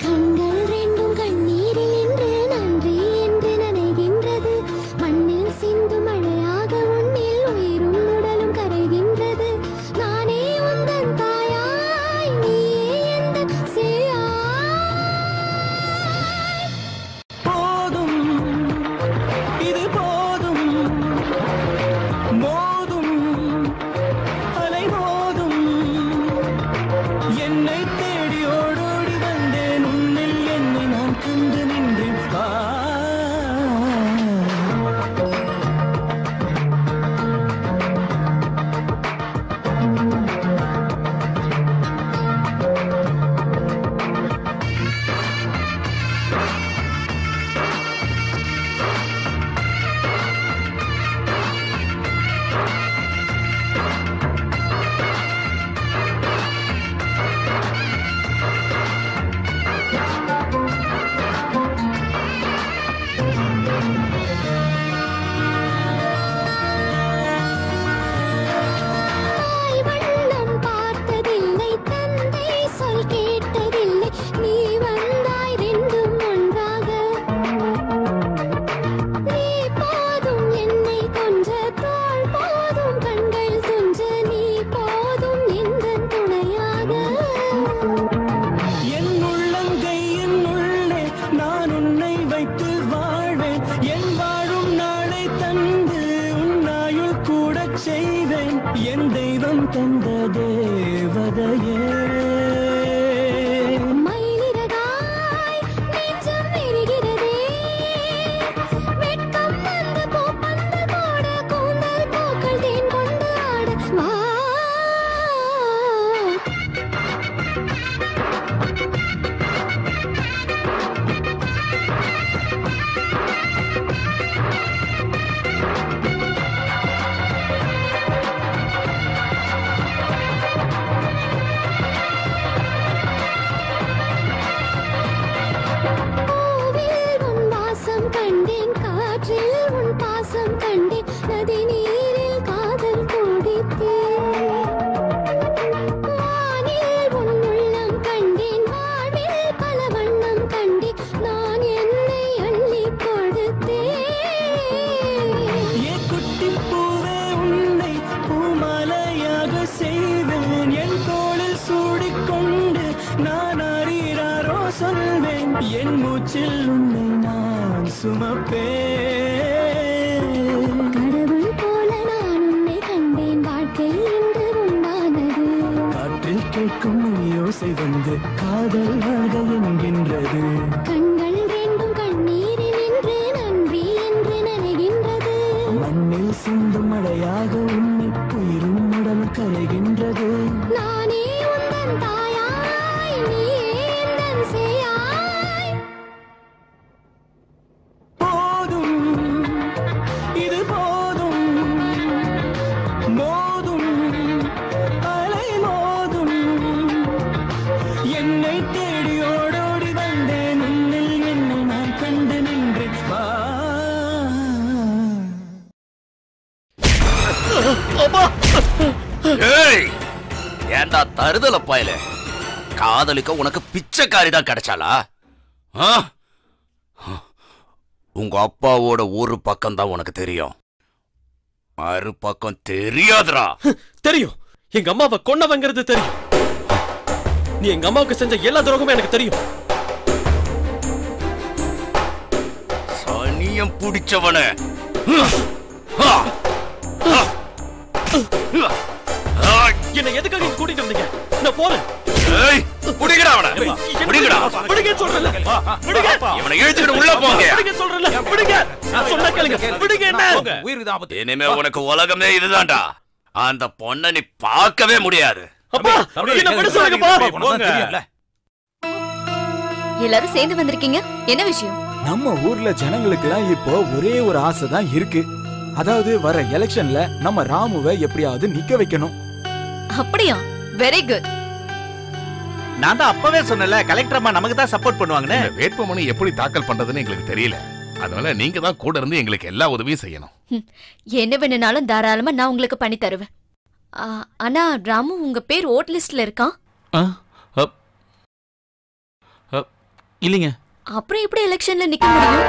கண்கள் ரெண்டும் கண்ணீரில் என்று நன்றி என்று நனைகின்றது. மண்ணில் சிந்து மழையாக உன்னில் உயிரும் உடலும் கரைகின்றது. நானே உந்தன் தாயாய் நீயே எந்தன் சேயாய். போதும் இது போதும் மோதும் அலை மோதும் என்னை தேடி ஓடோடி வந்தேன் உன்னில் என்னை நான் கண்டு நின்றேன். வண்ணம் பார்த்ததில்லை தந்தை சொல் கேட்டதில்லை நீ வந்தாய் ரெண்டும் ஒன்றாக. நீ போதும் என்னை கொஞ்ச தோள் போதும் கண்கள் துஞ்ச நீ போதும் எந்தன் துணையாக. என் உள்ளங்கையின் உள்ளே நான் உன்னை வைத்து வாழ்வேன். என் வாழும் நாளை தந்து உன்னாயுள் கூட செய்வேன். என் தெய்வம் தந்த தேவதையே மயிலிறகாய் நெஞ்சம் எரிகிறதே. வெட்கம் வந்து பூப்பந்து போட கூந்தல் பூக்கள் தேன் கொண்டு ஆட. வா பூவில் உன் வாசம் கண்டேன் காற்றில் உன் பாசம் கண்டேன் நதி நீரில் காதல் துடித்தேன். வானில் உன் உள்ளம் கண்டேன் வாழ்வில் பல வண்ணம் கண்டேன் நான் என்னை அள்ளி கொடுத்தேன். ஏ குட்டி பூவே உன்னை பூமாலையாக செய்வேன். என் தோளில் சூடிக்கொண்டு நான் அறியாரோ சொல்வேன். என் மூச்சில் உன்னை நான் சுமப்பேன். கடவுள் போல நான் உன்னை கண்டேன் வாழ்க்கை இன்று உண்டானது. காற்றில் கேட்கும் யோசை வந்து காதல் வாழ்க என்கின்றது. கண்கள் ரெண்டும் கண்ணீரில் நின்று நன்றி என்று நனைகின்றது. மண்ணில் சிந்தும் மழையாக உன்னில் உயிரும் உடல் கரைகின்றது. நானே உந்தன் தாயாய் நீயே எந்தன் சேயாய். போதும் இது போதும் மோதும் அலை மோதும் என்னை தேடி ஓடோடி வந்தேன் உன்னில் என்னை நான் கண்டு நின்றேன். வா ஏய், ஏண்டா தருதல பயலே, காதலிக்க உனக்கு பிச்சைக்காரி தான் கிடைச்சாளா? ஆ? உங்க அப்பாவோட ஒரு பக்கம் தான் உனக்கு தெரியும், மறு பக்கம் தெரியாதுடா. தெரியும், எங்க அம்மாவை கொன்னவங்கிறது தெரியும். நீ எங்க அம்மாவுக்கு செஞ்ச எல்லா துரோகமும் எனக்கு தெரியும். சனியம் பிடிச்சவன என்ன எதுக்காக இங்க கூட்டிட்டு வந்தீங்க? நான் போறேன். ஏய், புடிங்கடா அவனை. புடிங்கடா. புடிங்க சொல்றேன்ல. புடிங்க. இவனை இழுத்துக்கிட்டு உள்ள போங்க. புடிங்க சொல்றேன்ல. புடிங்க. நான் சொன்னா கேளுங்க. புடிங்க என்ன? உயிருக்கு ஆபத்து. இனிமே உனக்கு உலகமே இதுதான்டா. அந்த பொண்ணை நீ பார்க்கவே முடியாது. அப்பா, என்ன விட சொல்லுங்கப்பா. எல்லாரும் சேர்ந்து வந்திருக்கீங்க, என்ன விஷயம்? நம்ம ஊர்ல ஜனங்களுக்குலாம் இப்போ ஒரே ஒரு ஆசை தான் இருக்கு. அதாவது வர எலெக்ஷன்ல நம்ம ராமுவை எப்படியாவது நிக்க வைக்கணும். அப்படியா? Very good. நான் தான் அப்பவே சொன்னல, கலெக்டர் அம்மா நமக்கு தான் சப்போர்ட் பண்ணுவாங்கன்னு. வேட்புமனு எப்படி தாக்கல் பண்றதுன்னு எங்களுக்கு தெரியல. அதனால நீங்க தான் கூட இருந்து எங்களுக்கு எல்லா உதவியும் செய்யணும். என்ன வேணும்னாலும் தாராளமா நான் உங்களுக்கு பண்ணி தருவேன். ஆனா ராமு உங்க பேர் ஓட் லிஸ்ட்ல இருக்கான்? இல்லைங்க. அப்புறம் எப்படி எலெக்ஷன்ல நிக்க முடியும்?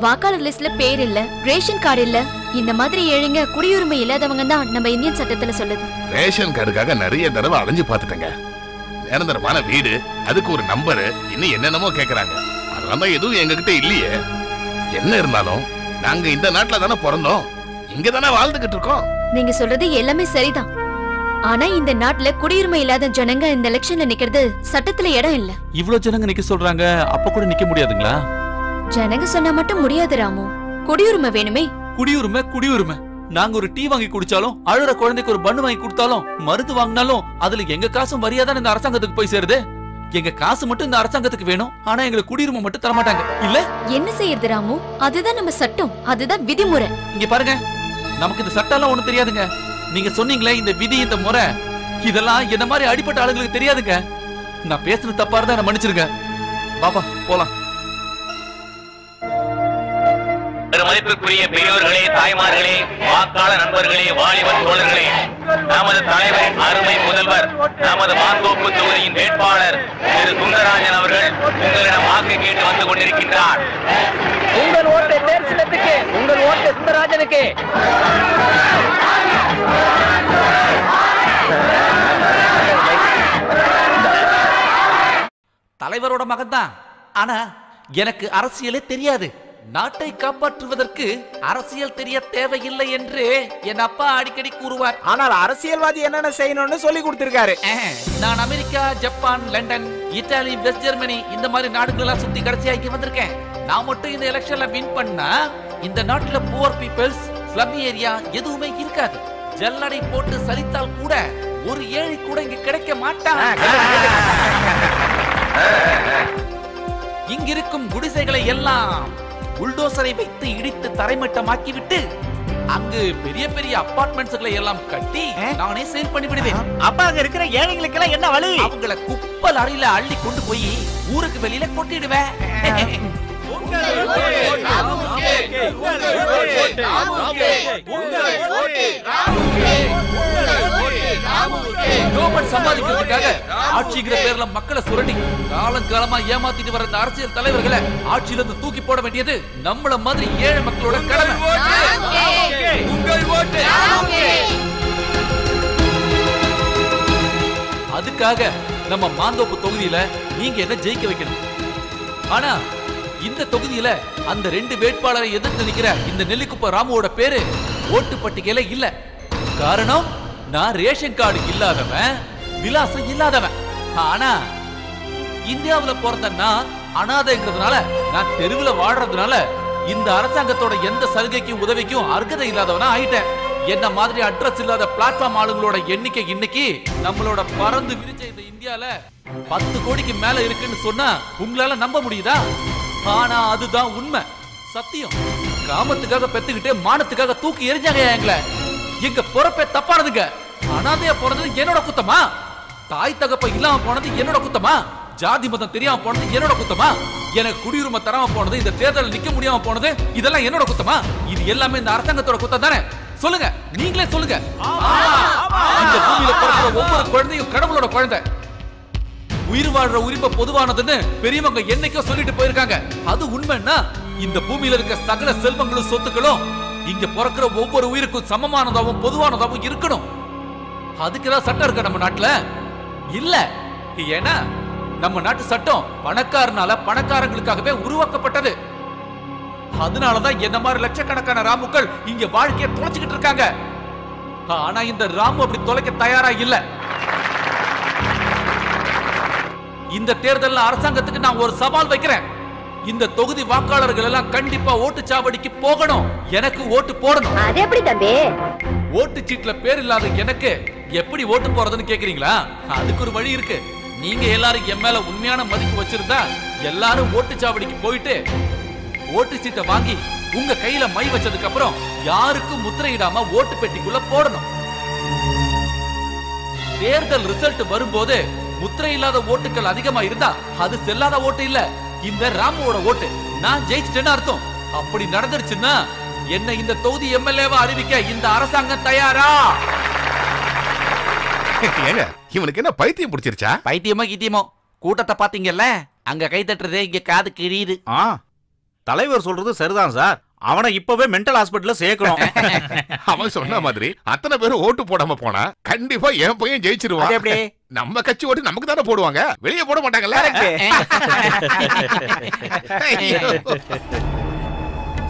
வாக்காளர் லிஸ்ட்ல பேர் இல்ல, ரேஷன் கார்டு இல்ல. இந்த மாதிரி ஏழைங்க குடியுரிமை இல்லாதவங்க தான் நம்ம இந்தியன் சட்டத்துல சொல்லுது. ரேஷன் கார்டுக்காக நிறைய தடவை அலைஞ்சு பார்த்துட்டேங்க. நிரந்தரமான வீடு, அதுக்கு ஒரு நம்பரு, இன்னும் என்னென்னமோ கேக்குறாங்க. அதெல்லாம் தான் எதுவும் எங்ககிட்ட இல்லையே. என்ன இருந்தாலும் நாங்க இந்த நாட்டுல தானே பிறந்தோம், இங்க தானே வாழ்ந்துகிட்டு இருக்கோம். நீங்க சொல்றது எல்லாமே சரிதான். ஆனா இந்த நாட்டுல குடியுரிமை இல்லாத ஜனங்க இந்த எலெக்ஷன்ல நிக்கிறது சட்டத்துல இடம் இல்ல. இவ்வளவு ஜனங்க நிக்க சொல்றாங்க, அப்ப கூட நிக்க முடியாதுங்களா? ஜனங்க சொன்னா மட்டும் முடியாது ராமு. குடியுரிமை வேணுமே. குடியுரிமை. நாங்க ஒரு டீ வாங்கி குடிச்சாலும், அழுற குழந்தைக்கு ஒரு பண்ணு வாங்கி கொடுத்தாலும், மருந்து வாங்கினாலும் அதுல எங்க காசும் வரியாதான் இந்த அரசாங்கத்துக்கு போய் சேருது. எங்க காசு மட்டும் இந்த அரசாங்கத்துக்கு வேணும், ஆனா எங்களுக்கு குடியுரிமை மட்டும் தர மாட்டாங்க. இல்ல என்ன செய்யறது ராமு? அதுதான் நம்ம சட்டம், அதுதான் விதிமுறை. இங்க பாருங்க, நமக்கு இந்த சட்டம் எல்லாம் ஒண்ணும் தெரியாதுங்க. நீங்க சொன்னீங்களே இந்த விதி இந்த முறை, இதெல்லாம் என்ன மாதிரி அடிப்பட்ட ஆளுங்களுக்கு தெரியாதுங்க. நான் பேசுறது தப்பா இருந்தா மன்னிச்சிருங்க. பாப்பா போலாம். பெருமதிப்புக்குரிய பெரியோர்களே, தாய்மார்களே, வாக்காளர் நண்பர்களே, வாலிபர் தோழர்களே, நமது தலைவர் அருமை முதல்வர், நமது மாந்தோப்பு தொகுதியின் வேட்பாளர் திரு சுந்தரராஜன் அவர்கள் உங்களிடம் வாக்கு கேட்டு வந்து கொண்டிருக்கின்றார். உங்கள் ஓட்டை தேர் சின்னத்துக்கு, உங்கள் ஓட்டை சுந்தரராஜனுக்கு. தலைவரோட மகன் தான், ஆனா எனக்கு அரசியலே தெரியாது. நாட்டை காப்பாற்றுவதற்கு அரசியல் தெரிய தேவையில்லை என்று என் அப்பா அடிக்கடி கூறுவார். ஆனால் அரசியல்வாதி என்னென்ன செய்யணும்னு சொல்லி கொடுத்திருக்காரு. நான் America, Japan, London, Italy, west Germany இந்த மாதிரி நாடுகள் எல்லாம் சுத்தி கடைசியா இங்க வந்திருக்கேன். நான் மட்டும் இந்த எலெக்ஷன்ல வின் பண்ணா இந்த நாட்டுல புவர் பீப்பிள்ஸ், ஸ்லம் ஏரியா எதுவுமே இருக்காது. ஜல்லடை போட்டு சரித்தால் கூட ஒரு ஏழை கூட இங்க கிடைக்க மாட்டான். இங்கிருக்கும் குடிசைகளை எல்லாம் புல்டோசரை வைத்து இடித்து தரைமட்டமாக்கிவிட்டு அங்கு பெரிய பெரிய அபார்ட்மெண்ட்ஸ்களை எல்லாம் கட்டி நானே சேல் பண்ணி விடுவேன். அப்ப அங்க இருக்கிற ஏழைகளுக்கு எல்லாம் என்ன வழி? அவங்கள குப்பல் அறையில அள்ளி கொண்டு போய் ஊருக்கு வெளியில கொட்டிடுவேன். சம்பாதிக்கிறதுக்காக ஆட்சிங்கிற பேர்ல மக்களை சுரண்டி காலங்காலமா ஏமாத்திட்டு வர இந்த அரசியல் தலைவர்களை ஆட்சியில இருந்து தூக்கி போட வேண்டியது நம்மள மாதிரி ஏழை மக்களோட கடமை. அதுக்காக நம்ம மாந்தோப்பு தொகுதியில நீங்க என்ன ஜெயிக்க வைக்கணும். ஆனா இந்த தொகுதியில அந்த 2 வேட்பாளரை எதிர்த்து நிக்கிற இந்த நெல்லிக்குப்ப ராமுவோட பேரு ஓட்டு பட்டியல இல்ல. காரணம், நான் ரேஷன் கார்டு இல்லாதவன், விலாசம் இல்லாதவன். ஆனா இந்தியாவுல பிறந்த நான் அனாதைங்கிறதுனால, நான் தெருவுல வாழ்றதுனால இந்த அரசாங்கத்தோட எந்த சலுகைக்கும் உதவிக்கும் அர்ஹதை இல்லாதவனா ஆயிட்டேன். என்ன மாதிரி அட்ரஸ் இல்லாத பிளாட்ஃபார்ம் ஆளுங்களோட எண்ணிக்கை இன்னைக்கு நம்மளோட பறந்து விரிச்ச இந்த இந்தியால 10 கோடிக்கு மேல இருக்குன்னு சொன்னா உங்களால நம்ப முடியுதா? ஆனா அதுதான் உண்மை, சத்தியம். காமத்துக்காக பெத்துக்கிட்டு மானத்துக்காக தூக்கி எரிஞ்சாங்க எங்களை. எங்க பொறுப்பே தப்பானதுங்க. அனாதையா போனது என்னோட குத்தமா? தாய் தகப்ப இல்லாம போனது என்னோட குத்தமா? ஜாதி மதம் தெரியாம போனது என்னோட குத்தமா? எனக்கு குடியுரிமை தராம போனது, இந்த தேர்தல் நிக்க முடியாம போனது, இதெல்லாம் என்னோட குத்தமா? இது எல்லாமே இந்த அரசாங்கத்தோட குத்தம் தானே? சொல்லுங்க, நீங்களே சொல்லுங்க. இந்த பூமியில பிறக்கிற ஒவ்வொரு குழந்தையும் கடவுளோட குழந்தை. உயிர் வாழ்ற உரிமை பொதுவானதுன்னு பெரியவங்க என்னைக்கோ சொல்லிட்டு போயிருக்காங்க. அது உண்மைன்னா இந்த பூமியில இருக்க சகல செல்வங்களும் சொத்துக்களும் இங்க பிறக்கிற ஒவ்வொரு உயிருக்கும் சமமானதாவும் பொதுவானதாவும் இருக்கணும். அதுக்குதான் சட்டம் இருக்க நம்ம நாட்டுல இல்ல. ஏன்னா நம்ம நாட்டு சட்டம் பணக்காரனால பணக்காரங்களுக்காகவே உருவாக்கப்பட்டது. அதனாலதான் என்ன மாதிரி லட்சக்கணக்கான ராமுக்கள் இங்க வாழ்க்கையை தொலைச்சுக்கிட்டு இருக்காங்க. ஆனா இந்த ராமு அப்படி தொலைக்க தயாரா இல்ல. இந்த தேர்தல் அரசாங்கத்துக்கு நான் ஒரு சவால் வைக்கிறேன். இந்த தொகுதி வாக்காளர்கள் எல்லாம் கண்டிப்பா ஓட்டுச்சாவடிக்கு போகணும், எனக்கு ஓட்டு போடணும். அது எப்படி தம்பி? ஓட்டு சீட்ல பேர் இல்லாத எனக்கு எப்படி ஓட்டு போறதுன்னு கேக்குறீங்களா? அதுக்கு ஒரு வழி இருக்கு. நீங்க எல்லாரும் என் மேல உண்மையான மதிப்பு வச்சிருந்தா எல்லாரும் ஓட்டுச்சாவடிக்கு போயிட்டு ஓட்டு சீட்டை வாங்கி உங்க கையில மை வச்சதுக்கு அப்புறம் யாருக்கும் முத்திரையிடாம ஓட்டு பெட்டிக்குள்ள போடணும். தேர்தல் ரிசல்ட் வரும்போது முத்திரை இல்லாத ஓட்டுகள் அதிகமா இருந்தா அது செல்லாத ஓட்டு இல்ல, இந்த ராமுவோட ஓட்டு நான் ஜெயிச்சிட்டேன்னு அர்த்தம். அப்படி நடந்துருச்சுன்னா என்ன இந்த தொகுதி எம்எல்ஏவா அறிவிக்க இந்த அரசாங்கம் தயாரா? ஏங்க இவனுக்கு என்ன பைத்தியம் பிடிச்சிருச்சா? பைத்தியமோ கித்தியமோ, கூட்டத்தை பாத்தீங்கல்ல, அங்க கை தட்டுறதே இங்க காது கிழியுது. தலைவர் சொல்றது சரிதான் சார். அவனை இப்பவே மென்டல் ஹாஸ்பிடல்ல சேர்க்கணும். அவன் சொன்ன மாதிரி அத்தனை பேரும் ஓட்டு போடாம போனா கண்டிப்பா என் பையன் ஜெயிச்சிருவான். நம்ம கட்சி ஓட்டு நமக்கு தானே போடுவாங்க, வெளியே போட மாட்டாங்கல்ல.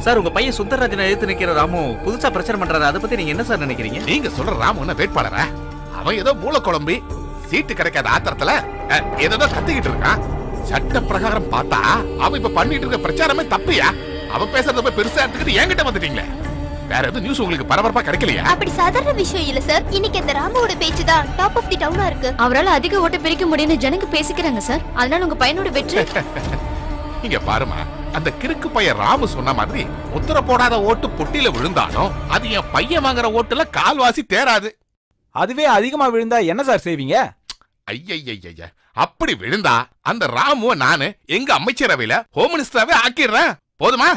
சார் உங்க பையன் சுந்தரராஜனை எதிர்த்து நிக்கிற ராமு புதுசா பிரச்சனை பண்றாரு, அதை பத்தி நீங்க என்ன சார் நினைக்கிறீங்க? நீங்க சொல்ற ராமு என்ன வேட்பாளரா? அவன் ஏதோ மூல குழம்பி சீட்டு கிடைக்காத ஆத்திரத்துல ஏதோ கத்திக்கிட்டு இருக்கான். சட்ட பிரகாரம் பார்த்தா அவன் இப்ப பண்ணிட்டு இருக்க பிரச்சாரமே தப்பியா? அவன் பேசுறத போய் பெருசா எடுத்துக்கிட்டு என்கிட்ட வந்துட்டீங்களே. வேற எதுவும் நியூஸ் உங்களுக்கு பரபரப்பா கிடைக்கலையா? அப்படி சாதாரண விஷயம் இல்ல சார். இன்னைக்கு இந்த ராமுவோட பேச்சு தான் டாப் ஆஃப் தி டவுனா இருக்கு. அவரால அதிக ஓட்டு பிரிக்க முடியும்னு ஜனங்க பேசிக்கிறாங்க சார். அதனால உங்க பையனோட வெற்றி. இங்க பாருமா, அந்த கிறுக்கு பையன் ராமு சொன்ன மாதிரி உத்தர போடாத ஓட்டு பொட்டியில விழுந்தாலும் அது என் பையன் வாங்குற ஓட்டுல கால்வாசி தேராது. அதுவே அதிகமா விழுந்தா என்ன சார் செய்வீங்க? ஐயா அப்படி விழுந்தா அந்த ராமுவ நானு எங்க அமைச்சரவையில ஹோம் மினிஸ்டராவே ஆக்கிடுறேன். போதுமா?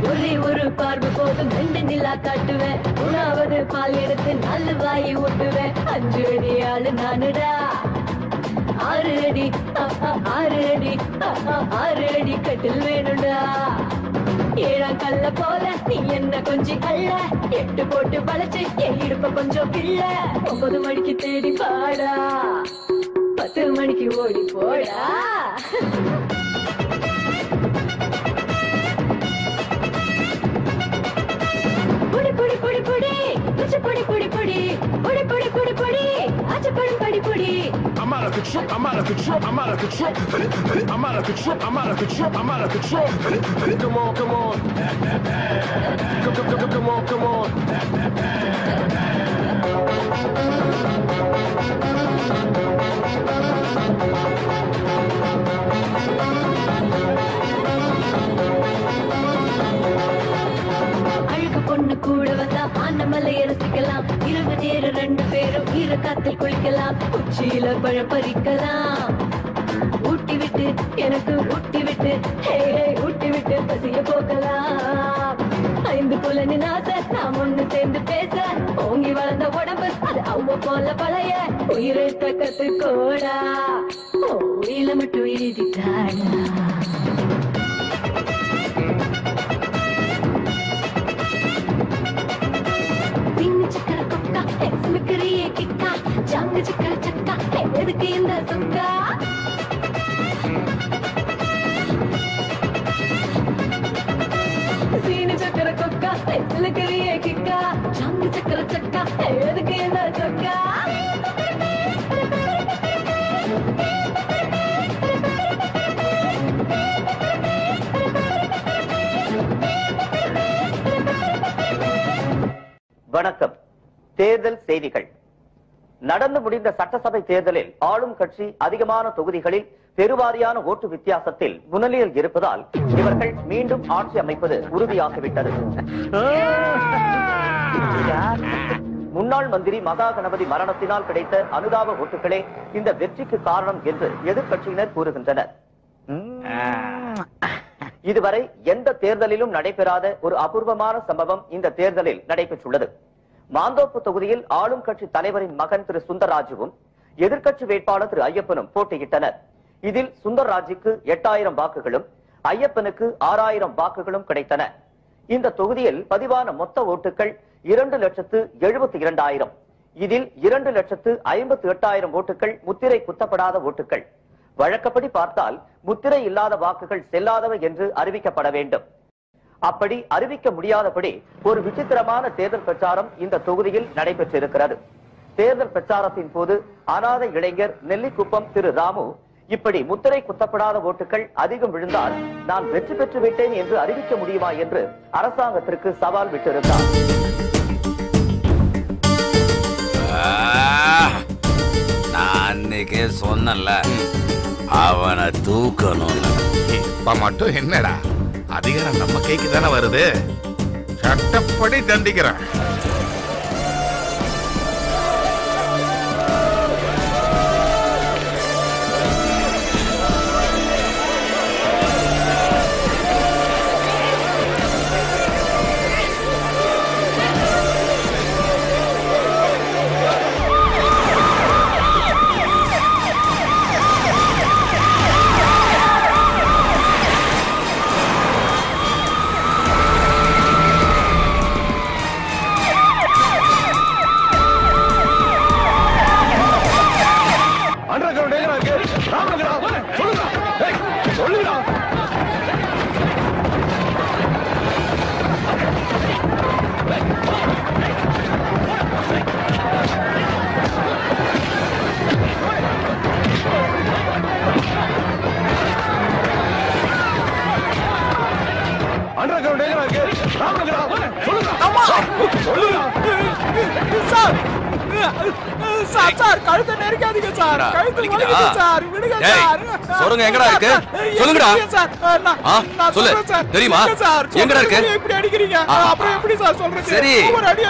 ஒரே ஒரு பார்வை போதும் ரெண்டு நிலா காட்டுவேன். உணாவது பால் எடுத்து நல்ல வாயை ஊட்டுவேன். 5 அடி ஆளு நானுடா, 6 அடி 6 அடி 6 அடி கட்டில் வேணும்டா. 7ஆம் கல்ல போல நீ என்ன கொஞ்சம் கல்ல, 8 போட்டு வளைச்சு என் இடுப்ப கொஞ்சம் கிள்ள. 9 மணிக்கு தேடி பாடா, 10 மணிக்கு ஓடி போடா. பொடி பொடி பொடி பொடி குச்சி பொடி பொடி பொடி பொடி பொடி பொடி பொடி ஆச்சு பொடி பொடி பொடி. I'm out of control, I'm out of control, I'm out of control, I'm out of control, I'm out of control, I'm out of control. Come on, come on, come on, come on. அழகு பொண்ணு கூட வந்தா ஆனமலை ரசிக்கலாம். 20 நேரம் 2 பேரும் ஈர காத்தில் குளிக்கலாம். உச்சியில பழம் பறிக்கலாம். ஊட்டி விட்டு எனக்கு ஊட்டி விட்டு ஊட்டி விட்டு பசிய போக்கலாம். 5 புலனின் ஆசை நாம் ஒண்ணு சேர்ந்து பேச. ஓங்கி வளர்ந்த உடம்பு அது அவ்வ போல பழைய உயிரெழுத்த கத்துக்கோடா. உயில மட்டும் எழுதிட்டாடா. ஜங்கு சக்கர சக்கா எதுக்கு இந்த சுக்கா? சீனி சக்கர கொக்கா சிலுக்கரியே கிக்கா. ஜங்கு சக்கர சக்கா எதுக்கு இந்த சுக்கா? வணக்கம். தேர்தல் செய்திகள். நடந்து முடிந்த சட்டசபை தேர்தலில் ஆளும் கட்சி அதிகமான தொகுதிகளில் பெருவாரியான ஓட்டு வித்தியாசத்தில் முன்னிலையில் இருப்பதால் இவர்கள் மீண்டும் ஆட்சி அமைப்பது உறுதியாகிவிட்டது. முன்னாள் மந்திரி மகா கணபதி மரணத்தினால் கிடைத்த அனுதாப ஓட்டுகளே இந்த வெற்றிக்கு காரணம் என்று எதிர்க்கட்சியினர் கூறுகின்றனர். இதுவரை எந்த தேர்தலிலும் நடைபெறாத ஒரு அபூர்வமான சம்பவம் இந்த தேர்தலில் நடைபெற்றுள்ளது. மாந்தோப்பு தொகுதியில் ஆளும் கட்சி தலைவரின் மகன் திரு சுந்தர்ராஜுவும் எதிர்க்கட்சி வேட்பாளர் திரு ஐயப்பனும் போட்டியிட்டனர். இதில் சுந்தர்ராஜுக்கு 8000 வாக்குகளும் ஐயப்பனுக்கு 6000 வாக்குகளும் கிடைத்தன. இந்த தொகுதியில் பதிவான மொத்த ஓட்டுகள் 2,72,000. இதில் 2,58,000 ஓட்டுகள் முத்திரை குத்தப்படாத ஓட்டுகள். வழக்கப்படி பார்த்தால் முத்திரை இல்லாத வாக்குகள் செல்லாதவை என்று அறிவிக்கப்பட வேண்டும். அப்படி அறிவிக்க முடியாதபடி ஒரு விசித்திரமான தேர்தல் பிரச்சாரம் இந்த தொகுதியில் நடைபெற்றிருக்கிறது. தேர்தல் பிரச்சாரத்தின் போது அநாதை இளைஞர் நெல்லிக்குப்பம் திரு ராமு இப்படி முத்திரை குத்தப்படாத ஓட்டுகள் அதிகம் விழுந்தால் நான் வெற்றி பெற்று விட்டேன் என்று அறிவிக்க முடியுமா என்று அரசாங்கத்திற்கு சவால் விட்டிருந்தார். நான் சொன்னல அவனை தூக்கணும். இப்ப மட்டும் என்னடா அதிகாரம் நம்ம கைக்கு தானே வருது, சட்டப்படி தண்டிக்கிறேன். கழுத்தை நெருக்காதீங்க சார், கழுத்து வலிக்குது சார், விடுங்க சார். சொல்லுங்க, எங்கடா இருக்கு சொல்லுங்கடா. சொல்லு, தெரியுமா எங்கடா இருக்கு? இப்படி அடிக்கிறீங்க, அப்புறம் எப்படி சார் சொல்றது? சரி,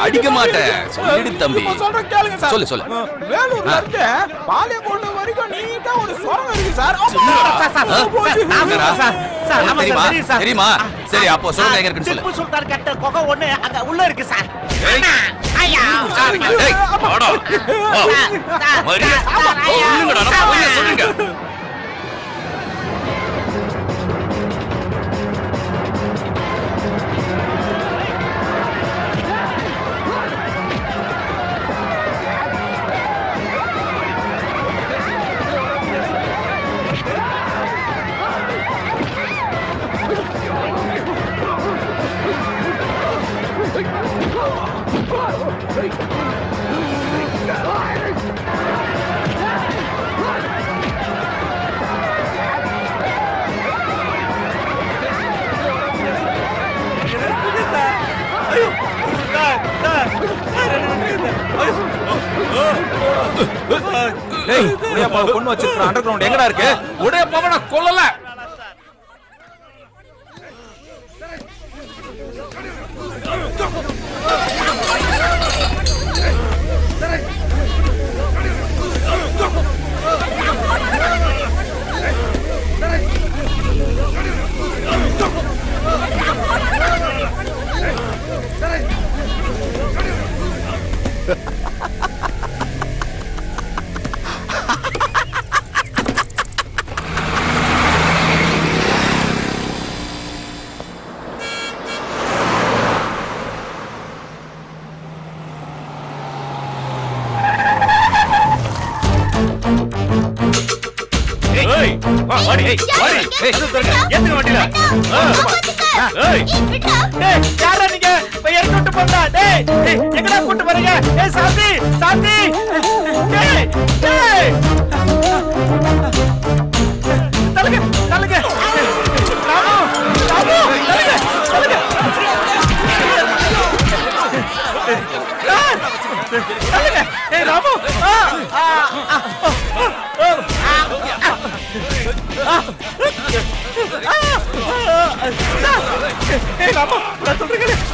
அடிக்க மாட்டேன், சொல்லிடு தம்பி. சொல்றேன் கேளுங்க சார். சொல்லு சொல்லு. வேலூர்ல இருந்து பாளையங்கோட்டை வரைக்கும் நீட்டா ஒரு சுரங்கம் இருக்கு சார். தெரியுமா தெரியுமா? சரி, அப்போ சொல்லுங்க, எங்க இருக்குன்னு சொல்லு. திப்பு சுல்தான் கட்ட குகை ஒண்ணு அங்க உள்ள இருக்கு சார். சொல்லுங்க. பொண்ணு வச்சிருக்க அண்டர் கிரவுண்ட் எங்கடா இருக்கு? உடையப்பாவை நான் கொல்லல.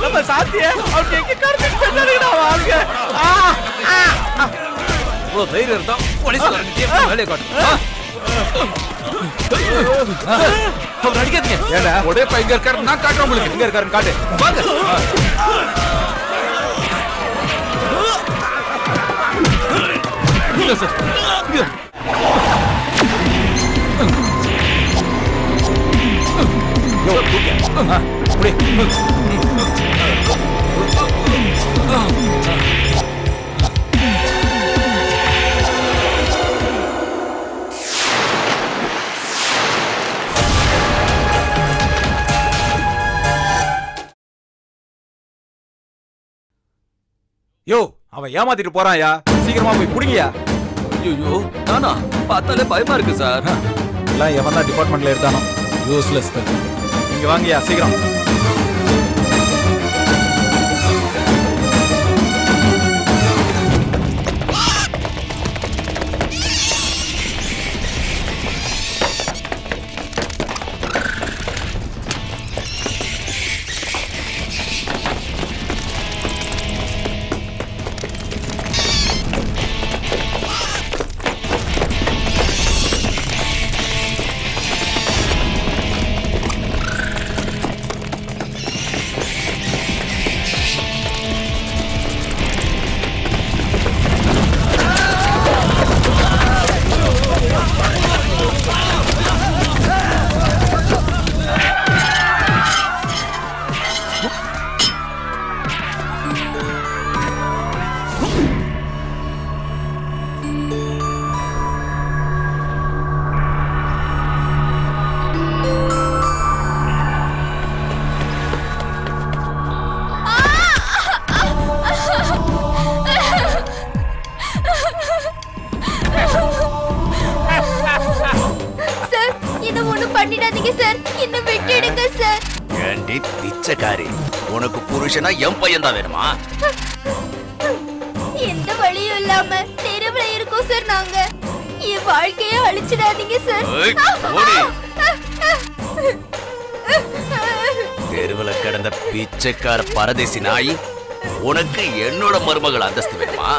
நம்ம சாத்திய அவங்க எங்க கடத்திட்டு போயிட்டாருடா வாங்க. ஓ தைரியம் இருந்தா போலீஸ்காரங்க வேலைய காட்டு. அவர் அடிக்காதீங்க. ஏடா ஒடேப்பா எங்க இருக்காரு நான் காட்டுறேன் உங்களுக்கு. எங்க இருக்காருன்னு காட்டு. வாங்க. இல்ல சார். யோ தூக்கு. புடி. யோ அவன் ஏமாத்திட்டு போறான்யா. சீக்கிரமா போய் புடிங்கயா. ஐயோ நானா பார்த்தாலே பயமா இருக்கு சார். எல்லாம் எவன் தான் டிபார்ட்மெண்ட்ல எடுத்தானோ யூஸ்லெஸ். இங்க வாங்கயா சீக்கிரம். பிச்சைக்காரி உனக்கு புருஷனா என் பையன் தான் வேணுமா? எந்த வழியும் இல்லாம தெருவுல இருக்கோம் சார் நாங்க. என் வாழ்க்கையை அழிச்சிடாதீங்க சார். தெருவுல கிடந்த பிச்சைக்கார பரதேசி நாய், உனக்கு என்னோட மருமகள் அந்தஸ்து வேணுமா?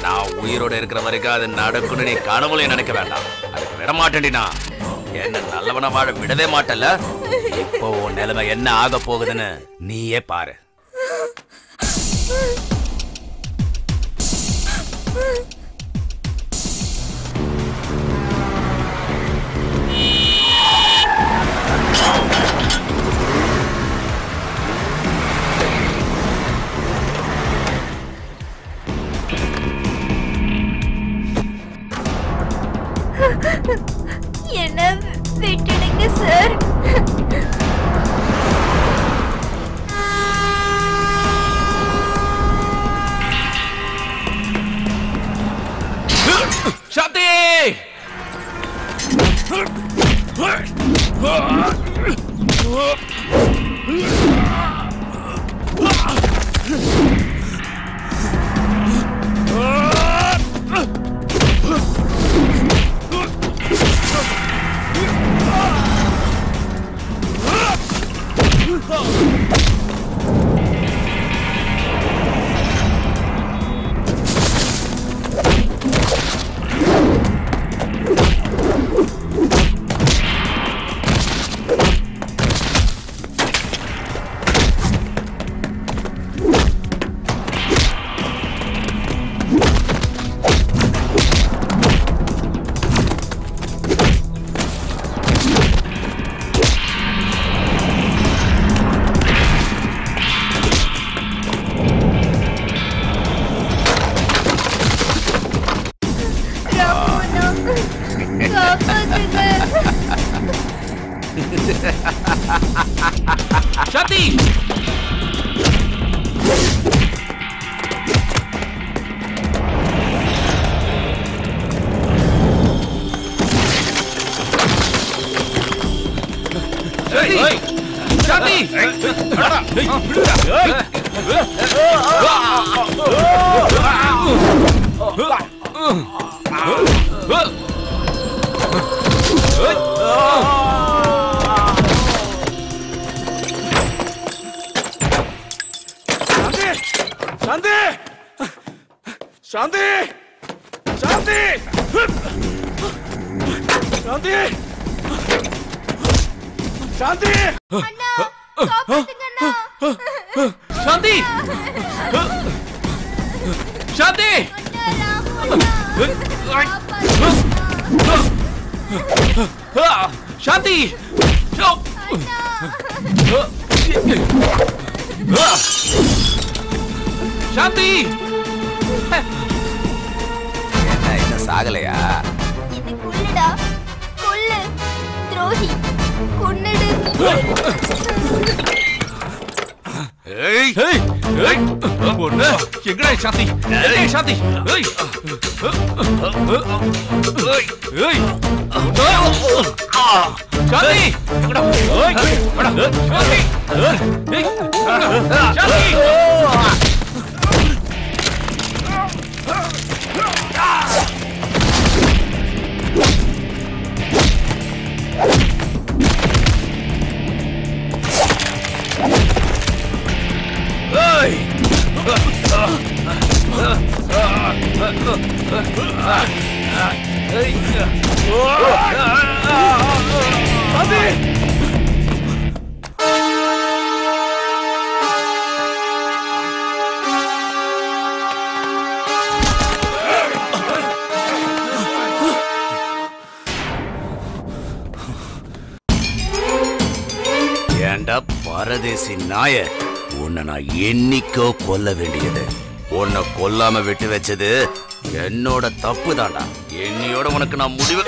நான் உயிரோட இருக்கிற வரைக்கும் அது நடக்குன்னு நீ கனவுல நினைக்க வேண்டாம். அதுக்கு விட மாட்டேன்டினா என்ன நல்லவன வாழ விடவே மாட்டல. இப்போ உன் நிலைமை என்ன ஆக போகுதுன்னு நீயே பாரு. என்ன விட்டுடுங்க சார். சாந்தி! சாந்தி! சாந்தி! சாந்தி சாந்தி சாந்தி சாந்தி சாந்தி சாந்தி சாந்தி சாந்தி என்ன சாகலையா? இது கொல்லுடா, கொல்லு துரோகி, கொன்னுடு. ஏய் ஏய் ஏய் ஒண்ணு எங்கடா சாந்தி? ஏய் சாந்தி ஏய் ஏய் ஏய் சாந்தி எங்கடா? ஏய் வாடா சாந்தி ஏய் சாந்தி ஏண்டா பரதேசி நாய, உன்னை நான் என்னைக்கோ கொல்ல வேண்டியது. உன்னை கொல்லாம விட்டு வச்சது என்னோட தப்பு தாண்டா. என்னையோட உனக்கு நான் முடிவு.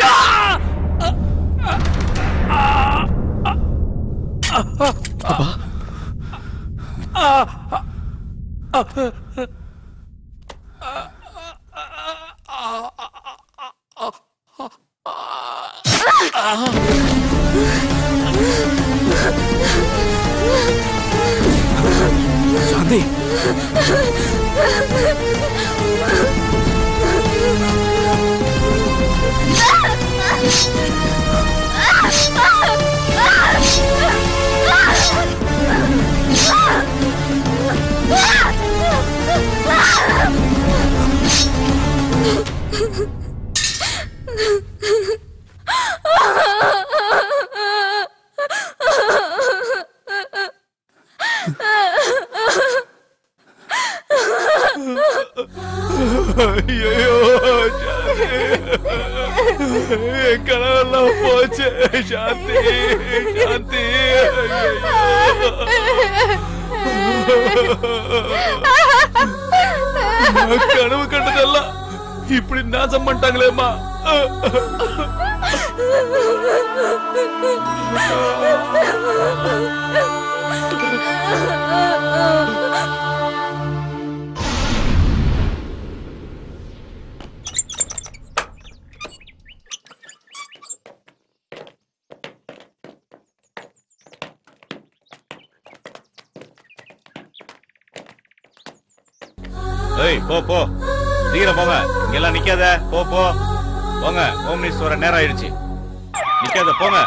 சாந்தி ஐயோ கனவெல்லாம் போச்சு. சாந்தி சாந்தி கனவு கண்டதெல்லாம் இப்படி நாசம் பண்ணிட்டாங்களேம்மா. ஏய் போ போ சீக்கிரம் போங்க. இங்கெல்லாம் நிக்காத, போ போ போங்க. ஹோம் மினிஸ்டர் வர நேரம் ஆயிடுச்சு. நிக்காத போங்க.